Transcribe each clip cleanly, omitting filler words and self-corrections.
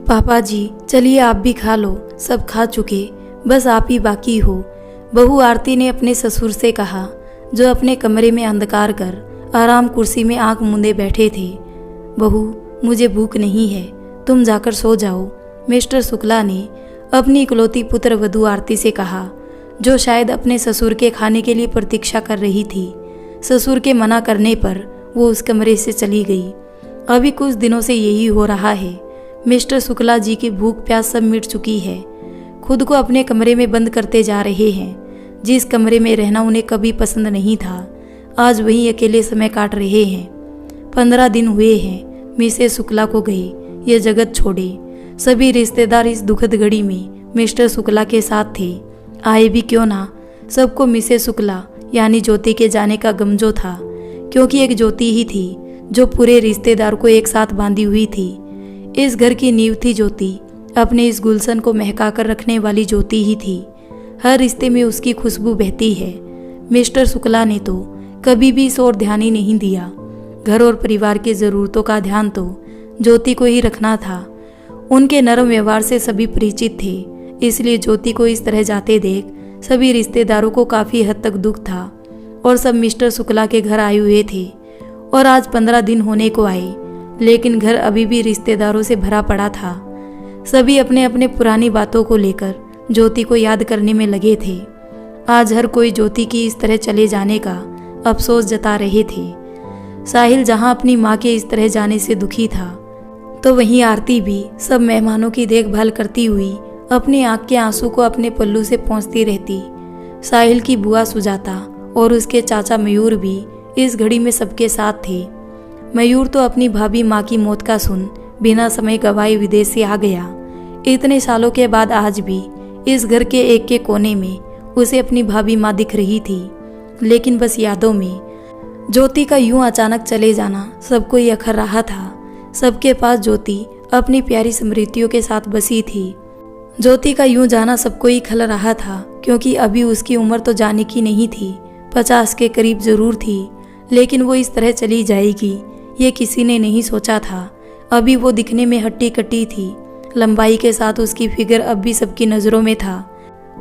पापा जी चलिए आप भी खा लो, सब खा चुके, बस आप ही बाकी हो। बहू आरती ने अपने ससुर से कहा, जो अपने कमरे में अंधकार कर आराम कुर्सी में आंख मूंदे बैठे थे। बहू मुझे भूख नहीं है, तुम जाकर सो जाओ, मिस्टर शुक्ला ने अपनी इकलौती पुत्र वधू आरती से कहा, जो शायद अपने ससुर के खाने के लिए प्रतीक्षा कर रही थी। ससुर के मना करने पर वो उस कमरे से चली गई। अभी कुछ दिनों से यही हो रहा है। मिस्टर शुक्ला जी की भूख प्यास सब मिट चुकी है। खुद को अपने कमरे में बंद करते जा रहे हैं। जिस कमरे में रहना उन्हें कभी पसंद नहीं था, आज वहीं अकेले समय काट रहे हैं। 15 दिन हुए हैं मिसेस शुक्ला को गए ये जगत छोड़े। सभी रिश्तेदार इस दुखद घड़ी में मिस्टर शुक्ला के साथ थे। आए भी क्यों ना, सबको मिसेस शुक्ला यानी ज्योति के जाने का गमजो था, क्योंकि एक ज्योति ही थी जो पूरे रिश्तेदार को एक साथ बांधी हुई थी। इस घर की नींव थी ज्योति, अपने इस गुलशन को महका कर रखने वाली ज्योति ही थी। हर रिश्ते में उसकी खुशबू बहती है। मिस्टर शुक्ला ने तो कभी भी इस ओर ध्यान ही नहीं दिया। घर और परिवार की ज़रूरतों का ध्यान तो ज्योति को ही रखना था। उनके नरम व्यवहार से सभी परिचित थे, इसलिए ज्योति को इस तरह जाते देख सभी रिश्तेदारों को काफ़ी हद तक दुख था। और सब मिस्टर शुक्ला के घर आए हुए थे और आज 15 दिन होने को आए, लेकिन घर अभी भी रिश्तेदारों से भरा पड़ा था। सभी अपने अपने पुरानी बातों को लेकर ज्योति को याद करने में लगे थे। आज हर कोई ज्योति की इस तरह चले जाने का अफसोस जता रहे थे। साहिल जहां अपनी माँ के इस तरह जाने से दुखी था, तो वहीं आरती भी सब मेहमानों की देखभाल करती हुई अपनी आँख के आंसू को अपने पल्लू से पोंछती रहती। साहिल की बुआ सुजाता और उसके चाचा मयूर भी इस घड़ी में सबके साथ थे। मयूर तो अपनी भाभी माँ की मौत का सुन बिना समय गवाए विदेश से आ गया। इतने सालों के बाद आज भी इस घर के एक के कोने में उसे अपनी भाभी माँ दिख रही थी, लेकिन बस यादों में। ज्योति का यूं अचानक चले जाना सबको ही अखर रहा था। सबके पास ज्योति अपनी प्यारी स्मृतियों के साथ बसी थी। ज्योति का यूं जाना सबको ही खल रहा था, क्योंकि अभी उसकी उम्र तो जाने की नहीं थी, 50 के करीब जरूर थी, लेकिन वो इस तरह चली जाएगी ये किसी ने नहीं सोचा था। अभी वो दिखने में हट्टी कट्टी थी, लंबाई के साथ उसकी फिगर अब भी सबकी नज़रों में था।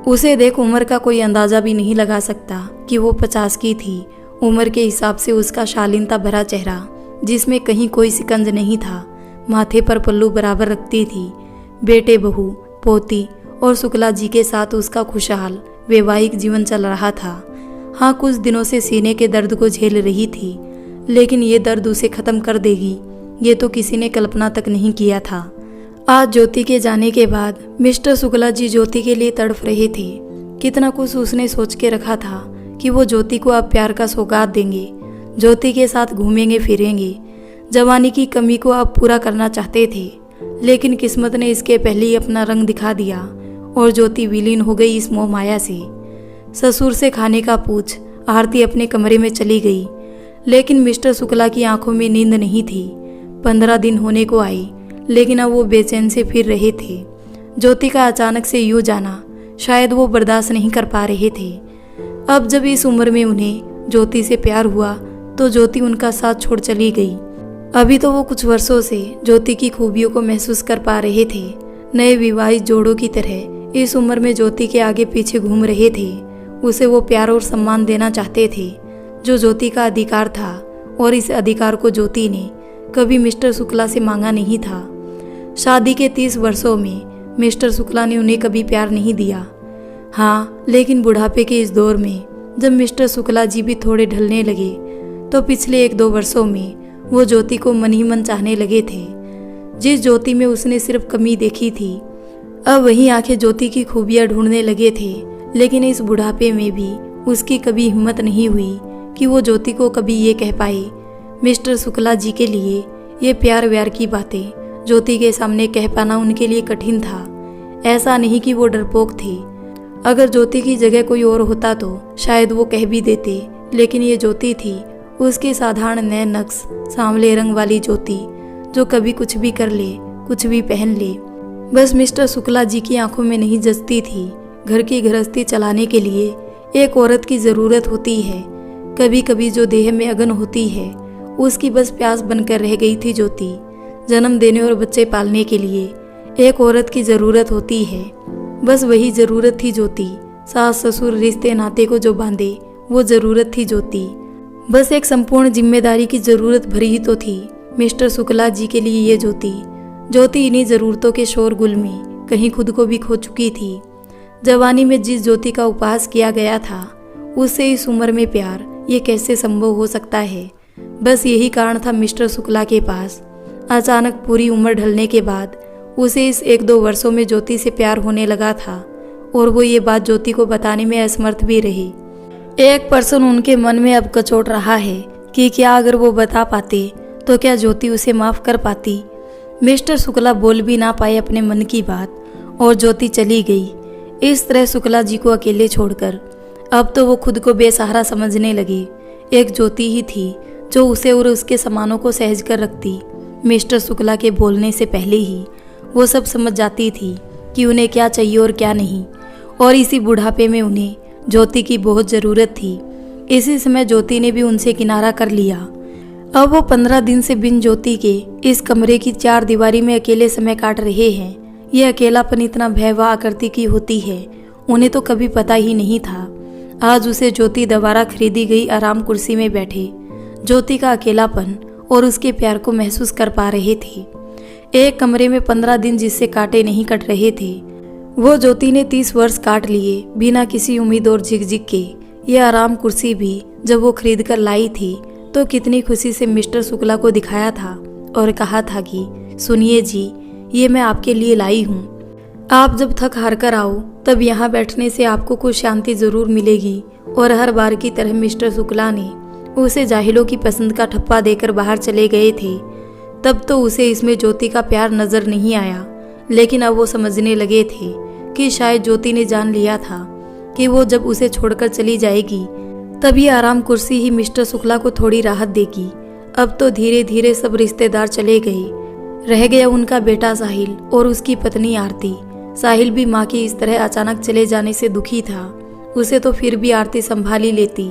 उसे देख उम्र का कोई अंदाज़ा भी नहीं लगा सकता कि वो 50 की थी। उम्र के हिसाब से उसका शालीनता भरा चेहरा, जिसमें कहीं कोई सिकंज नहीं था, माथे पर पल्लू बराबर रखती थी। बेटे, बहू, पोती और शुक्ला जी के साथ उसका खुशहाल वैवाहिक जीवन चल रहा था। हाँ, कुछ दिनों से सीने के दर्द को झेल रही थी, लेकिन ये दर्द उसे ख़त्म कर देगी ये तो किसी ने कल्पना तक नहीं किया था। आज ज्योति के जाने के बाद मिस्टर शुक्ला जी ज्योति के लिए तड़फ रहे थे। कितना कुछ उसने सोच के रखा था कि वो ज्योति को अब प्यार का सौगात देंगे, ज्योति के साथ घूमेंगे फिरेंगे। जवानी की कमी को अब पूरा करना चाहते थे, लेकिन किस्मत ने इसके पहले ही अपना रंग दिखा दिया और ज्योति विलीन हो गई इस मोह माया से। ससुर से खाने का पूछ आरती अपने कमरे में चली गई, लेकिन मिस्टर शुक्ला की आंखों में नींद नहीं थी। 15 दिन होने को आई, लेकिन अब वो बेचैन से फिर रहे थे। ज्योति का अचानक से यूं जाना शायद वो बर्दाश्त नहीं कर पा रहे थे। अब जब इस उम्र में उन्हें ज्योति से प्यार हुआ तो ज्योति उनका साथ छोड़ चली गई। अभी तो वो कुछ वर्षों से ज्योति की खूबियों को महसूस कर पा रहे थे। नए विवाहित जोड़ों की तरह इस उम्र में ज्योति के आगे पीछे घूम रहे थे। उसे वो प्यार और सम्मान देना चाहते थे जो ज्योति का अधिकार था, और इस अधिकार को ज्योति ने कभी मिस्टर शुक्ला से मांगा नहीं था। शादी के 30 वर्षों में मिस्टर शुक्ला ने उन्हें कभी प्यार नहीं दिया। हाँ, लेकिन बुढ़ापे के इस दौर में जब मिस्टर शुक्ला जी भी थोड़े ढलने लगे, तो पिछले 1-2 वर्षों में वो ज्योति को मन ही मन चाहने लगे थे। जिस ज्योति में उसने सिर्फ कमी देखी थी, अब वही आंखें ज्योति की खूबियाँ ढूंढने लगे थे। लेकिन इस बुढ़ापे में भी उसकी कभी हिम्मत नहीं हुई कि वो ज्योति को कभी ये कह पाए। मिस्टर शुक्ला जी के लिए ये प्यार व्यार की बातें ज्योति के सामने कह पाना उनके लिए कठिन था। ऐसा नहीं कि वो डरपोक थे, अगर ज्योति की जगह कोई और होता तो शायद वो कह भी देते, लेकिन ये ज्योति थी उसकी साधारण नए नक्श सांवले रंग वाली ज्योति, जो कभी कुछ भी कर ले, कुछ भी पहन ले, बस मिस्टर शुक्ला जी की आंखों में नहीं जचती थी। घर की गृहस्थी चलाने के लिए एक औरत की ज़रूरत होती है। कभी कभी जो देह में अगन होती है उसकी बस प्यास बनकर रह गई थी ज्योति। जन्म देने और बच्चे पालने के लिए एक औरत की ज़रूरत होती है, बस वही ज़रूरत थी ज्योति। सास ससुर रिश्ते नाते को जो बांधे वो ज़रूरत थी ज्योति। बस एक संपूर्ण जिम्मेदारी की ज़रूरत भरी ही तो थी मिस्टर शुक्ला जी के लिए ये ज्योति। ज्योति इन्हीं ज़रूरतों के शोरगुल में कहीं खुद को भी खो चुकी थी। जवानी में जिस ज्योति का उपहास किया गया था उससे इस उम्र में प्यार ये कैसे संभव हो सकता है। बस यही कारण था मिस्टर शुक्ला के पास। अचानक पूरी उम्र ढलने के बाद उसे इस 1-2 वर्षों में ज्योति से प्यार होने लगा था और वो ये बात ज्योति को बताने में असमर्थ भी रही। एक पर्सन उनके मन में अब कचोट रहा है कि क्या अगर वो बता पाते तो क्या ज्योति उसे माफ़ कर पाती। मिस्टर शुक्ला बोल भी ना पाए अपने मन की बात और ज्योति चली गई। इस तरह शुक्ला जी को अकेले छोड़कर अब तो वो खुद को बेसहारा समझने लगे। एक ज्योति ही थी जो उसे और उसके सामानों को सहज कर रखती। मिस्टर शुक्ला के बोलने से पहले ही वो सब समझ जाती थी कि उन्हें क्या चाहिए और क्या नहीं, और इसी बुढ़ापे में उन्हें ज्योति की बहुत ज़रूरत थी। इसी समय ज्योति ने भी उनसे किनारा कर लिया। अब वो 15 दिन से बिन ज्योति के इस कमरे की 4 दीवारी में अकेले समय काट रहे हैं। ये अकेलापन इतना भयावह आकृति की होती है उन्हें तो कभी पता ही नहीं था। आज उसे ज्योति दोबारा खरीदी गई आराम कुर्सी में बैठे ज्योति का अकेलापन और उसके प्यार को महसूस कर पा रहे थे। एक कमरे में 15 दिन जिससे काटे नहीं कट रहे थे वो ज्योति ने 30 वर्ष काट लिए बिना किसी उम्मीद और झिकझिक के। ये आराम कुर्सी भी जब वो खरीद कर लाई थी तो कितनी खुशी से मिस्टर शुक्ला को दिखाया था और कहा था कि सुनिए जी, ये मैं आपके लिए लाई हूँ। आप जब थक हार कर आओ तब यहाँ बैठने से आपको कुछ शांति ज़रूर मिलेगी। और हर बार की तरह मिस्टर शुक्ला ने उसे जाहिलों की पसंद का ठप्पा देकर बाहर चले गए थे। तब तो उसे इसमें ज्योति का प्यार नज़र नहीं आया, लेकिन अब वो समझने लगे थे कि शायद ज्योति ने जान लिया था कि वो जब उसे छोड़कर चली जाएगी तब ये आराम कुर्सी ही मिस्टर शुक्ला को थोड़ी राहत देगी। अब तो धीरे धीरे सब रिश्तेदार चले गए। रह गया उनका बेटा साहिल और उसकी पत्नी आरती। साहिल भी माँ के इस तरह अचानक चले जाने से दुखी था। उसे तो फिर भी आरती संभाल ही लेती,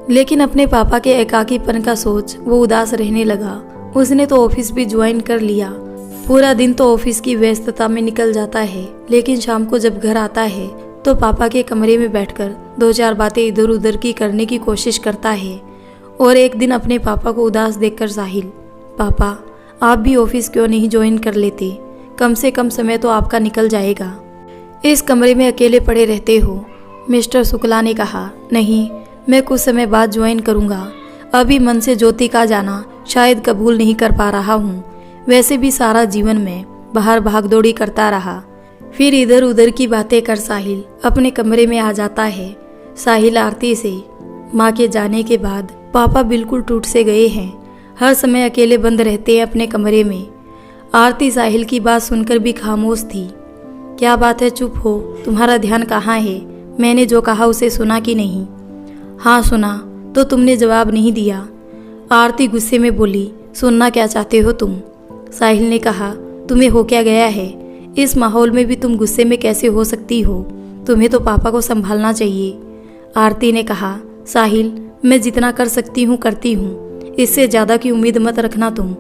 लेकिन अपने पापा के एकाकीपन का सोच वो उदास रहने लगा। उसने तो ऑफिस भी ज्वाइन कर लिया। पूरा दिन तो ऑफिस की व्यस्तता में निकल जाता है, लेकिन शाम को जब घर आता है तो पापा के कमरे में बैठकर 2-4 बातें इधर उधर की करने की कोशिश करता है। और एक दिन अपने पापा को उदास देखकर साहिल, पापा आप भी ऑफिस क्यों नहीं ज्वाइन कर लेते, कम से कम समय तो आपका निकल जाएगा, इस कमरे में अकेले पड़े रहते हो। मिस्टर शुक्ला ने कहा, नहीं मैं कुछ समय बाद ज्वाइन करूँगा, अभी मन से ज्योति का जाना शायद कबूल नहीं कर पा रहा हूँ। वैसे भी सारा जीवन में बाहर भागदौड़ी करता रहा। फिर इधर उधर की बातें कर साहिल अपने कमरे में आ जाता है। साहिल आरती से माँ के जाने के बाद पापा बिल्कुल टूट से गए हैं। हर समय अकेले बंद रहते हैं अपने कमरे में। आरती साहिल की बात सुनकर भी खामोश थी। क्या बात है, चुप हो, तुम्हारा ध्यान कहाँ है? मैंने जो कहा उसे सुना कि नहीं? हाँ सुना, तो तुमने जवाब नहीं दिया। आरती गुस्से में बोली, सुनना क्या चाहते हो तुम? साहिल ने कहा, तुम्हें हो क्या गया है? इस माहौल में भी तुम गुस्से में कैसे हो सकती हो? तुम्हें तो पापा को संभालना चाहिए। आरती ने कहा, साहिल मैं जितना कर सकती हूँ करती हूँ, इससे ज़्यादा की उम्मीद मत रखना तुम।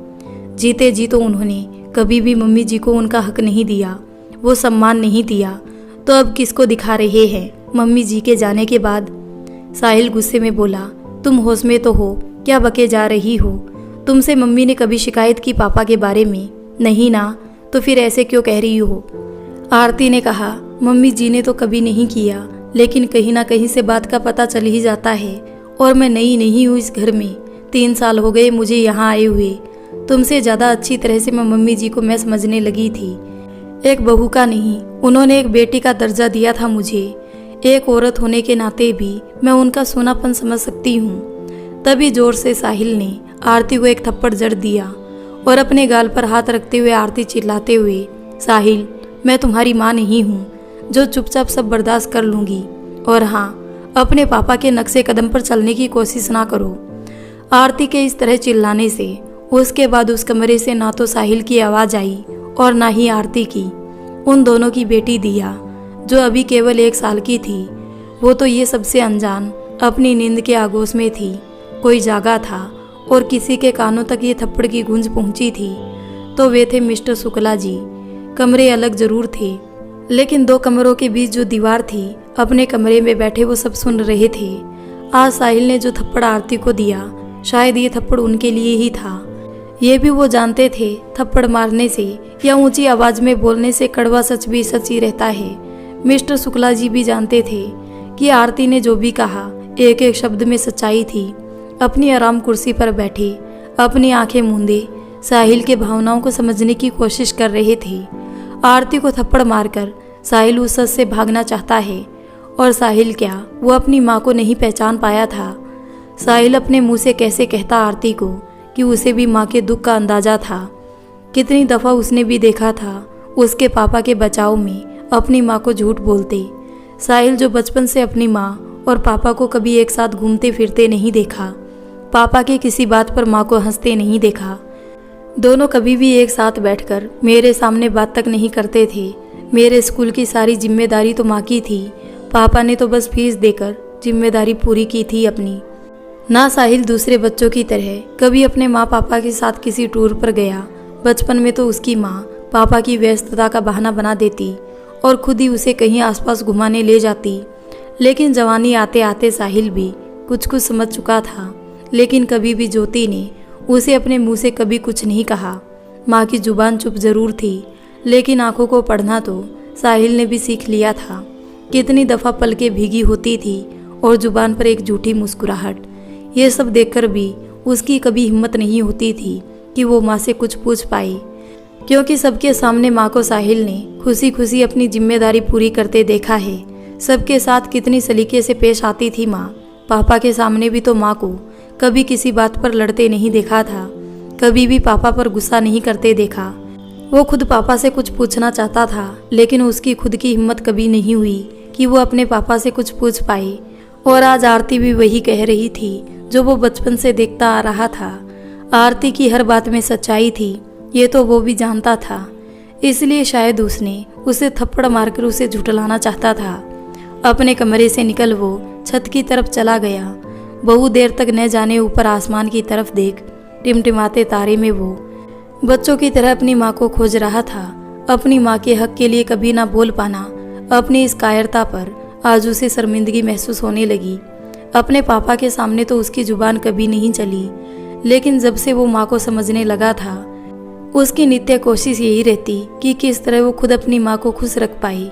जीते जी तो उन्होंने कभी भी मम्मी जी को उनका हक नहीं दिया, वो सम्मान नहीं दिया, तो अब किसको दिखा रहे हैं मम्मी जी के जाने के बाद? साहिल गुस्से में बोला, तुम होश में तो हो, क्या बके जा रही हो? तुमसे मम्मी ने कभी शिकायत की पापा के बारे में? नहीं ना, तो फिर ऐसे क्यों कह रही हो? आरती ने कहा, मम्मी जी ने तो कभी नहीं किया, लेकिन कहीं ना कहीं से बात का पता चल ही जाता है। और मैं नई नहीं हूँ इस घर में, 3 साल हो गए मुझे यहाँ आए हुए। तुमसे ज़्यादा अच्छी तरह से मैं मम्मी जी को मैं समझने लगी थी। एक बहू का नहीं, उन्होंने एक बेटी का दर्जा दिया था मुझे। एक औरत होने के नाते भी मैं उनका सोनापन समझ सकती हूँ। तभी जोर से साहिल ने आरती को एक थप्पड़ जड़ दिया और अपने गाल पर हाथ रखते हुए आरती चिल्लाते हुए, साहिल मैं तुम्हारी माँ नहीं हूँ जो चुपचाप सब बर्दाश्त कर लूँगी। और हाँ, अपने पापा के नक्शे कदम पर चलने की कोशिश ना करो। आरती के इस तरह चिल्लाने से उसके बाद उस कमरे से ना तो साहिल की आवाज़ आई और ना ही आरती की। उन दोनों की बेटी दिया, जो अभी केवल 1 साल की थी, वो तो ये सबसे अनजान अपनी नींद के आगोश में थी। कोई जागा था और किसी के कानों तक ये थप्पड़ की गूंज पहुंची थी तो वे थे मिस्टर शुक्ला जी। कमरे अलग जरूर थे, लेकिन 2 कमरों के बीच जो दीवार थी, अपने कमरे में बैठे वो सब सुन रहे थे। आज साहिल ने जो थप्पड़ आरती को दिया, शायद ये थप्पड़ उनके लिए ही था। ये भी वो जानते थे, थप्पड़ मारने से या ऊंची आवाज में बोलने से कड़वा सच भी सच ही रहता है। मिस्टर शुक्ला जी भी जानते थे कि आरती ने जो भी कहा, एक एक शब्द में सच्चाई थी। अपनी आराम कुर्सी पर बैठे, अपनी आंखें मूंदे साहिल के भावनाओं को समझने की कोशिश कर रहे थे। आरती को थप्पड़ मारकर साहिल उस सच से भागना चाहता है, और साहिल क्या, वो अपनी माँ को नहीं पहचान पाया था। साहिल अपने मुंह से कैसे कहता आरती को कि उसे भी माँ के दुख का अंदाजा था। कितनी दफ़ा उसने भी देखा था उसके पापा के बचाव में अपनी माँ को झूठ बोलते। साहिल जो बचपन से अपनी माँ और पापा को कभी एक साथ घूमते फिरते नहीं देखा, पापा की किसी बात पर माँ को हंसते नहीं देखा, दोनों कभी भी एक साथ बैठकर मेरे सामने बात तक नहीं करते थे। मेरे स्कूल की सारी जिम्मेदारी तो माँ की थी, पापा ने तो बस फीस देकर जिम्मेदारी पूरी की थी अपनी। ना साहिल दूसरे बच्चों की तरह कभी अपने माँ पापा के साथ किसी टूर पर गया। बचपन में तो उसकी माँ पापा की व्यस्तता का बहाना बना देती और खुद ही उसे कहीं आसपास घुमाने ले जाती। लेकिन जवानी आते आते साहिल भी कुछ कुछ समझ चुका था, लेकिन कभी भी ज्योति ने उसे अपने मुंह से कभी कुछ नहीं कहा। माँ की जुबान चुप जरूर थी, लेकिन आंखों को पढ़ना तो साहिल ने भी सीख लिया था। कितनी दफ़ा पलकें भीगी होती थी और जुबान पर एक झूठी मुस्कुराहट। ये सब देखकर भी उसकी कभी हिम्मत नहीं होती थी कि वो माँ से कुछ पूछ पाई, क्योंकि सबके सामने माँ को साहिल ने खुशी खुशी अपनी जिम्मेदारी पूरी करते देखा है। सबके साथ कितनी सलीके से पेश आती थी माँ। पापा के सामने भी तो माँ को कभी किसी बात पर लड़ते नहीं देखा था, कभी भी पापा पर गुस्सा नहीं करते देखा। वो खुद पापा से कुछ पूछना चाहता था, लेकिन उसकी खुद की हिम्मत कभी नहीं हुई कि वो अपने पापा से कुछ पूछ पाए। और आज आरती भी वही कह रही थी जो वो बचपन से देखता आ रहा था। आरती की हर बात में सच्चाई थी, ये तो वो भी जानता था। इसलिए शायद उसने उसे थप्पड़ मारकर उसे झुठलाना चाहता था। अपने कमरे से निकल वो छत की तरफ चला गया। बहुत देर तक न जाने ऊपर आसमान की तरफ देख टिमटिमाते तारे में वो बच्चों की तरह अपनी माँ को खोज रहा था। अपनी माँ के हक के लिए कभी ना बोल पाना, अपनी इस कायरता पर आज उसे शर्मिंदगी महसूस होने लगी। अपने पापा के सामने तो उसकी जुबान कभी नहीं चली, लेकिन जब से वो माँ को समझने लगा था, उसकी नित्य कोशिश यही रहती कि किस तरह वो खुद अपनी माँ को खुश रख पाई।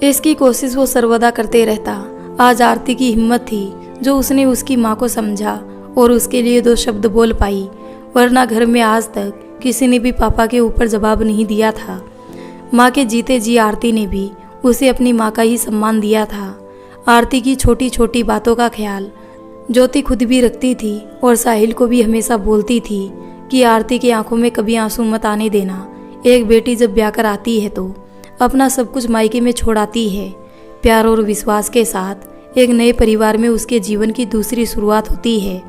इसकी कोशिश वो सर्वदा करते रहता। आज आरती की हिम्मत थी जो उसने उसकी माँ को समझा और उसके लिए 2 शब्द बोल पाई, वरना घर में आज तक किसी ने भी पापा के ऊपर जवाब नहीं दिया था। माँ के जीते जी आरती ने भी उसे अपनी माँ का ही सम्मान दिया था। आरती की छोटी छोटी बातों का ख्याल ज्योति खुद भी रखती थी और साहिल को भी हमेशा बोलती थी कि आरती की आंखों में कभी आंसू मत आने देना। एक बेटी जब ब्याह कर आती है तो अपना सब कुछ मायके में छोड़ आती है। प्यार और विश्वास के साथ एक नए परिवार में उसके जीवन की दूसरी शुरुआत होती है।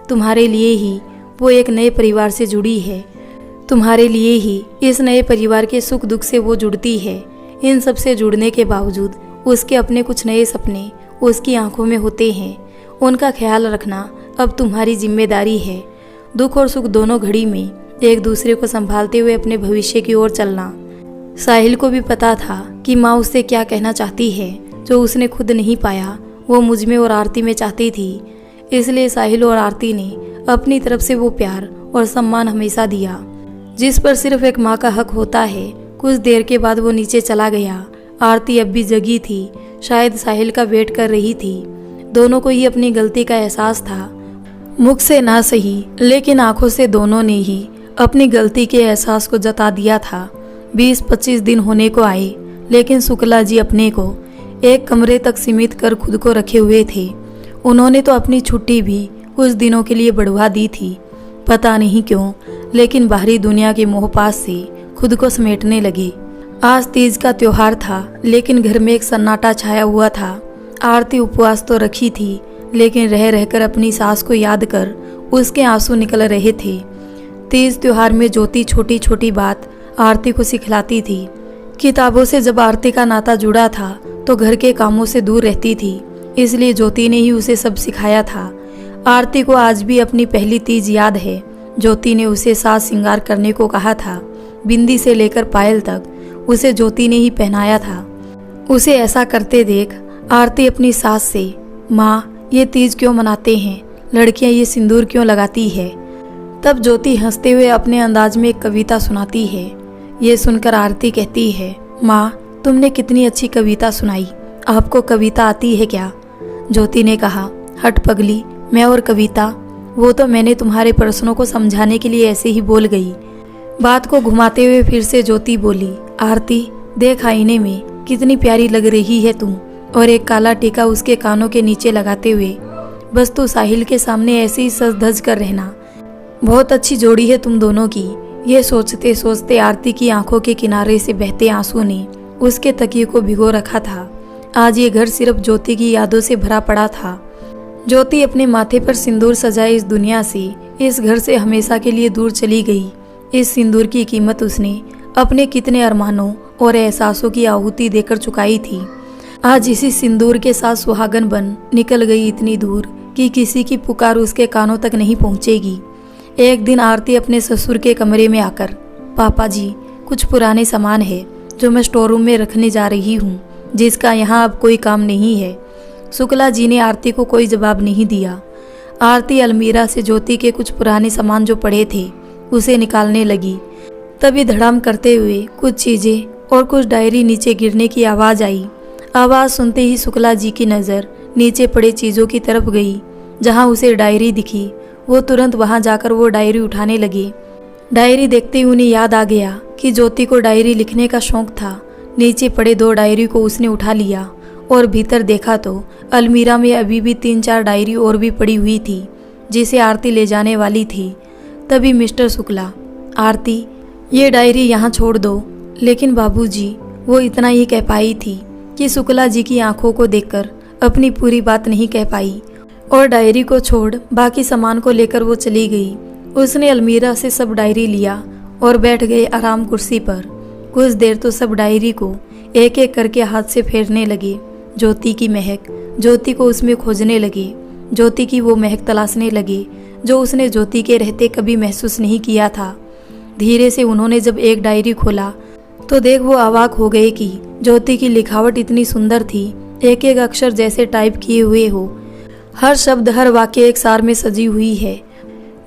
तुम्हारे लिए ही वो एक नए परिवार से जुड़ी है, तुम्हारे लिए ही इस नए परिवार के सुख दुख से वो जुड़ती है। इन सब से जुड़ने के बावजूद उसके अपने कुछ नए सपने उसकी आंखों में होते हैं। उनका ख्याल रखना अब तुम्हारी जिम्मेदारी है। दुख और सुख दोनों घड़ी में एक दूसरे को संभालते हुए अपने भविष्य की ओर चलना। साहिल को भी पता था कि माँ उससे क्या कहना चाहती है, जो उसने खुद नहीं पाया वो मुझ में और आरती में चाहती थी। इसलिए साहिल और आरती ने अपनी तरफ से वो प्यार और सम्मान हमेशा दिया जिस पर सिर्फ एक माँ का हक होता है। कुछ देर के बाद वो नीचे चला गया। आरती अब भी जगी थी, शायद साहिल का वेट कर रही थी। दोनों को ही अपनी गलती का एहसास था, मुख से ना सही लेकिन आंखों से दोनों ने ही अपनी गलती के एहसास को जता दिया था। 20-25 दिन होने को आए, लेकिन शुक्ला जी अपने को एक कमरे तक सीमित कर खुद को रखे हुए थे। उन्होंने तो अपनी छुट्टी भी कुछ दिनों के लिए बढ़वा दी थी, पता नहीं क्यों, लेकिन बाहरी दुनिया के मोहपास से खुद को समेटने लगे। आज तीज का त्योहार था, लेकिन घर में एक सन्नाटा छाया हुआ था। आरती उपवास तो रखी थी, लेकिन रह रहकर अपनी सास को याद कर उसके आंसू निकल रहे थे। तीज त्योहार में ज्योति छोटी छोटी बात आरती को सिखलाती थी। किताबों से जब आरती का नाता जुड़ा था तो घर के कामों से दूर रहती थी, इसलिए ज्योति ने ही उसे सब सिखाया था। आरती को आज भी अपनी पहली तीज याद है। ज्योति ने उसे साज श्रृंगार करने को कहा था। बिंदी से लेकर पायल तक उसे ज्योति ने ही पहनाया था। उसे ऐसा करते देख आरती अपनी सास से, माँ ये तीज क्यों मनाते हैं, लड़कियां ये सिंदूर क्यों लगाती है। तब ज्योति हंसते हुए अपने अंदाज में एक कविता सुनाती है। ये सुनकर आरती कहती है, माँ तुमने कितनी अच्छी कविता सुनाई, आपको कविता आती है क्या। ज्योति ने कहा, हट पगली, मैं और कविता, वो तो मैंने तुम्हारे प्रश्नों को समझाने के लिए ऐसे ही बोल गई। बात को घुमाते हुए फिर से ज्योति बोली, आरती देख आईने में कितनी प्यारी लग रही है तुम, और एक काला टीका उसके कानों के नीचे लगाते हुए, बस तू साहिल के सामने ऐसे ही सज धज कर रहना, बहुत अच्छी जोड़ी है तुम दोनों की। ये सोचते सोचते आरती की आंखों के किनारे से बहते आंसू ने उसके तकिए को भिगो रखा था। आज ये घर सिर्फ ज्योति की यादों से भरा पड़ा था। ज्योति अपने माथे पर सिंदूर सजाए इस दुनिया से, इस घर से हमेशा के लिए दूर चली गई। इस सिंदूर की कीमत उसने अपने कितने अरमानों और एहसासों की आहुति देकर चुकाई थी। आज इसी सिंदूर के साथ सुहागन बन निकल गई इतनी दूर कि किसी की पुकार उसके कानों तक नहीं पहुंचेगी। एक दिन आरती अपने ससुर के कमरे में आकर, पापा जी कुछ पुराने सामान है जो मैं स्टोर रूम में रखने जा रही हूँ, जिसका यहाँ अब कोई काम नहीं है। शुक्ला जी ने आरती को कोई जवाब नहीं दिया। आरती अलमीरा से ज्योति के कुछ पुराने सामान जो पड़े थे उसे निकालने लगी। तभी धड़ाम करते हुए कुछ चीजें और कुछ डायरी नीचे गिरने की आवाज़ आई। आवाज़ सुनते ही शुक्ला जी की नज़र नीचे पड़े चीज़ों की तरफ गई। जहाँ उसे डायरी दिखी वो तुरंत वहाँ जाकर वो डायरी उठाने लगी। डायरी देखते ही उन्हें याद आ गया कि ज्योति को डायरी लिखने का शौक था। नीचे पड़े 2 डायरी को उसने उठा लिया और भीतर देखा तो अलमीरा में अभी भी 3-4 डायरी और भी पड़ी हुई थी जिसे आरती ले जाने वाली थी। तभी मिस्टर शुक्ला, आरती ये डायरी यहाँ छोड़ दो। लेकिन बाबूजी, वो इतना ही कह पाई थी कि शुक्ला जी की आंखों को देखकर अपनी पूरी बात नहीं कह पाई और डायरी को छोड़ बाकी सामान को लेकर वो चली गई। उसने अलमीरा से सब डायरी लिया और बैठ गए आराम कुर्सी पर। कुछ देर तो सब डायरी को एक एक करके हाथ से फेरने लगे। ज्योति की महक, ज्योति को उसमें खोजने लगे। ज्योति की वो महक तलाशने लगे जो उसने ज्योति के रहते कभी महसूस नहीं किया था। धीरे से उन्होंने जब एक डायरी खोला तो देख वो अवाक हो गए कि ज्योति की लिखावट इतनी सुंदर थी, एक एक अक्षर जैसे टाइप किए हुए हो, हर शब्द हर वाक्य एक सार में सजी हुई है।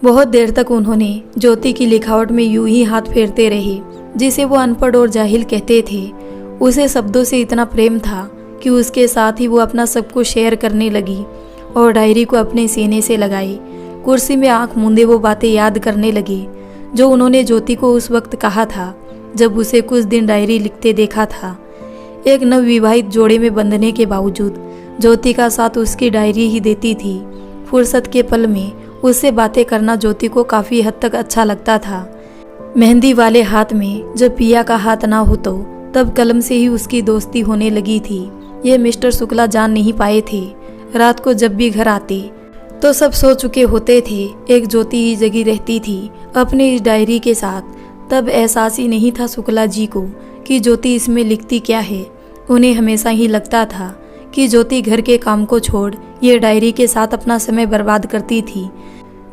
बहुत देर तक उन्होंने ज्योति की लिखावट में यूं ही हाथ फेरते रहे, जिसे वो अनपढ़ और जाहिल कहते थे। उसे शब्दों से इतना प्रेम था कि उसके साथ ही वो अपना सब कुछ शेयर करने लगी और डायरी को अपने सीने से लगाए कुर्सी में आंख मूंदे वो बातें याद करने लगे जो उन्होंने ज्योति को उस वक्त कहा था जब उसे कुछ दिन डायरी लिखते देखा था। एक नवविवाहित जोड़े में बंधने के बावजूद ज्योति का साथ उसकी डायरी ही देती थी। फुर्सत के पल में उससे बातें करना ज्योति को काफ़ी हद तक अच्छा लगता था। मेहंदी वाले हाथ में जब पिया का हाथ ना हो तो तब कलम से ही उसकी दोस्ती होने लगी थी। ये मिस्टर शुक्ला जान नहीं पाए थे। रात को जब भी घर आते तो सब सो चुके होते थे, एक ज्योति ही जगी रहती थी अपनी इस डायरी के साथ। तब एहसास ही नहीं था शुक्ला जी को कि ज्योति इसमें लिखती क्या है। उन्हें हमेशा ही लगता था कि ज्योति घर के काम को छोड़ ये डायरी के साथ अपना समय बर्बाद करती थी।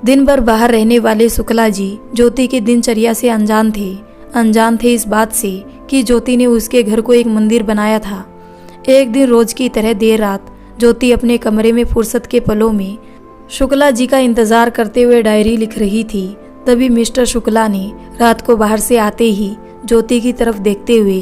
दिन भर बाहर रहने वाले शुक्ला जी ज्योति की दिनचर्या से अनजान थे इस बात से कि ज्योति ने उसके घर को एक मंदिर बनाया था। एक दिन रोज की तरह देर रात ज्योति अपने कमरे में फुर्सत के पलों में शुक्ला जी का इंतजार करते हुए डायरी लिख रही थी। तभी मिस्टर शुक्ला ने रात को बाहर से आते ही ज्योति की तरफ देखते हुए,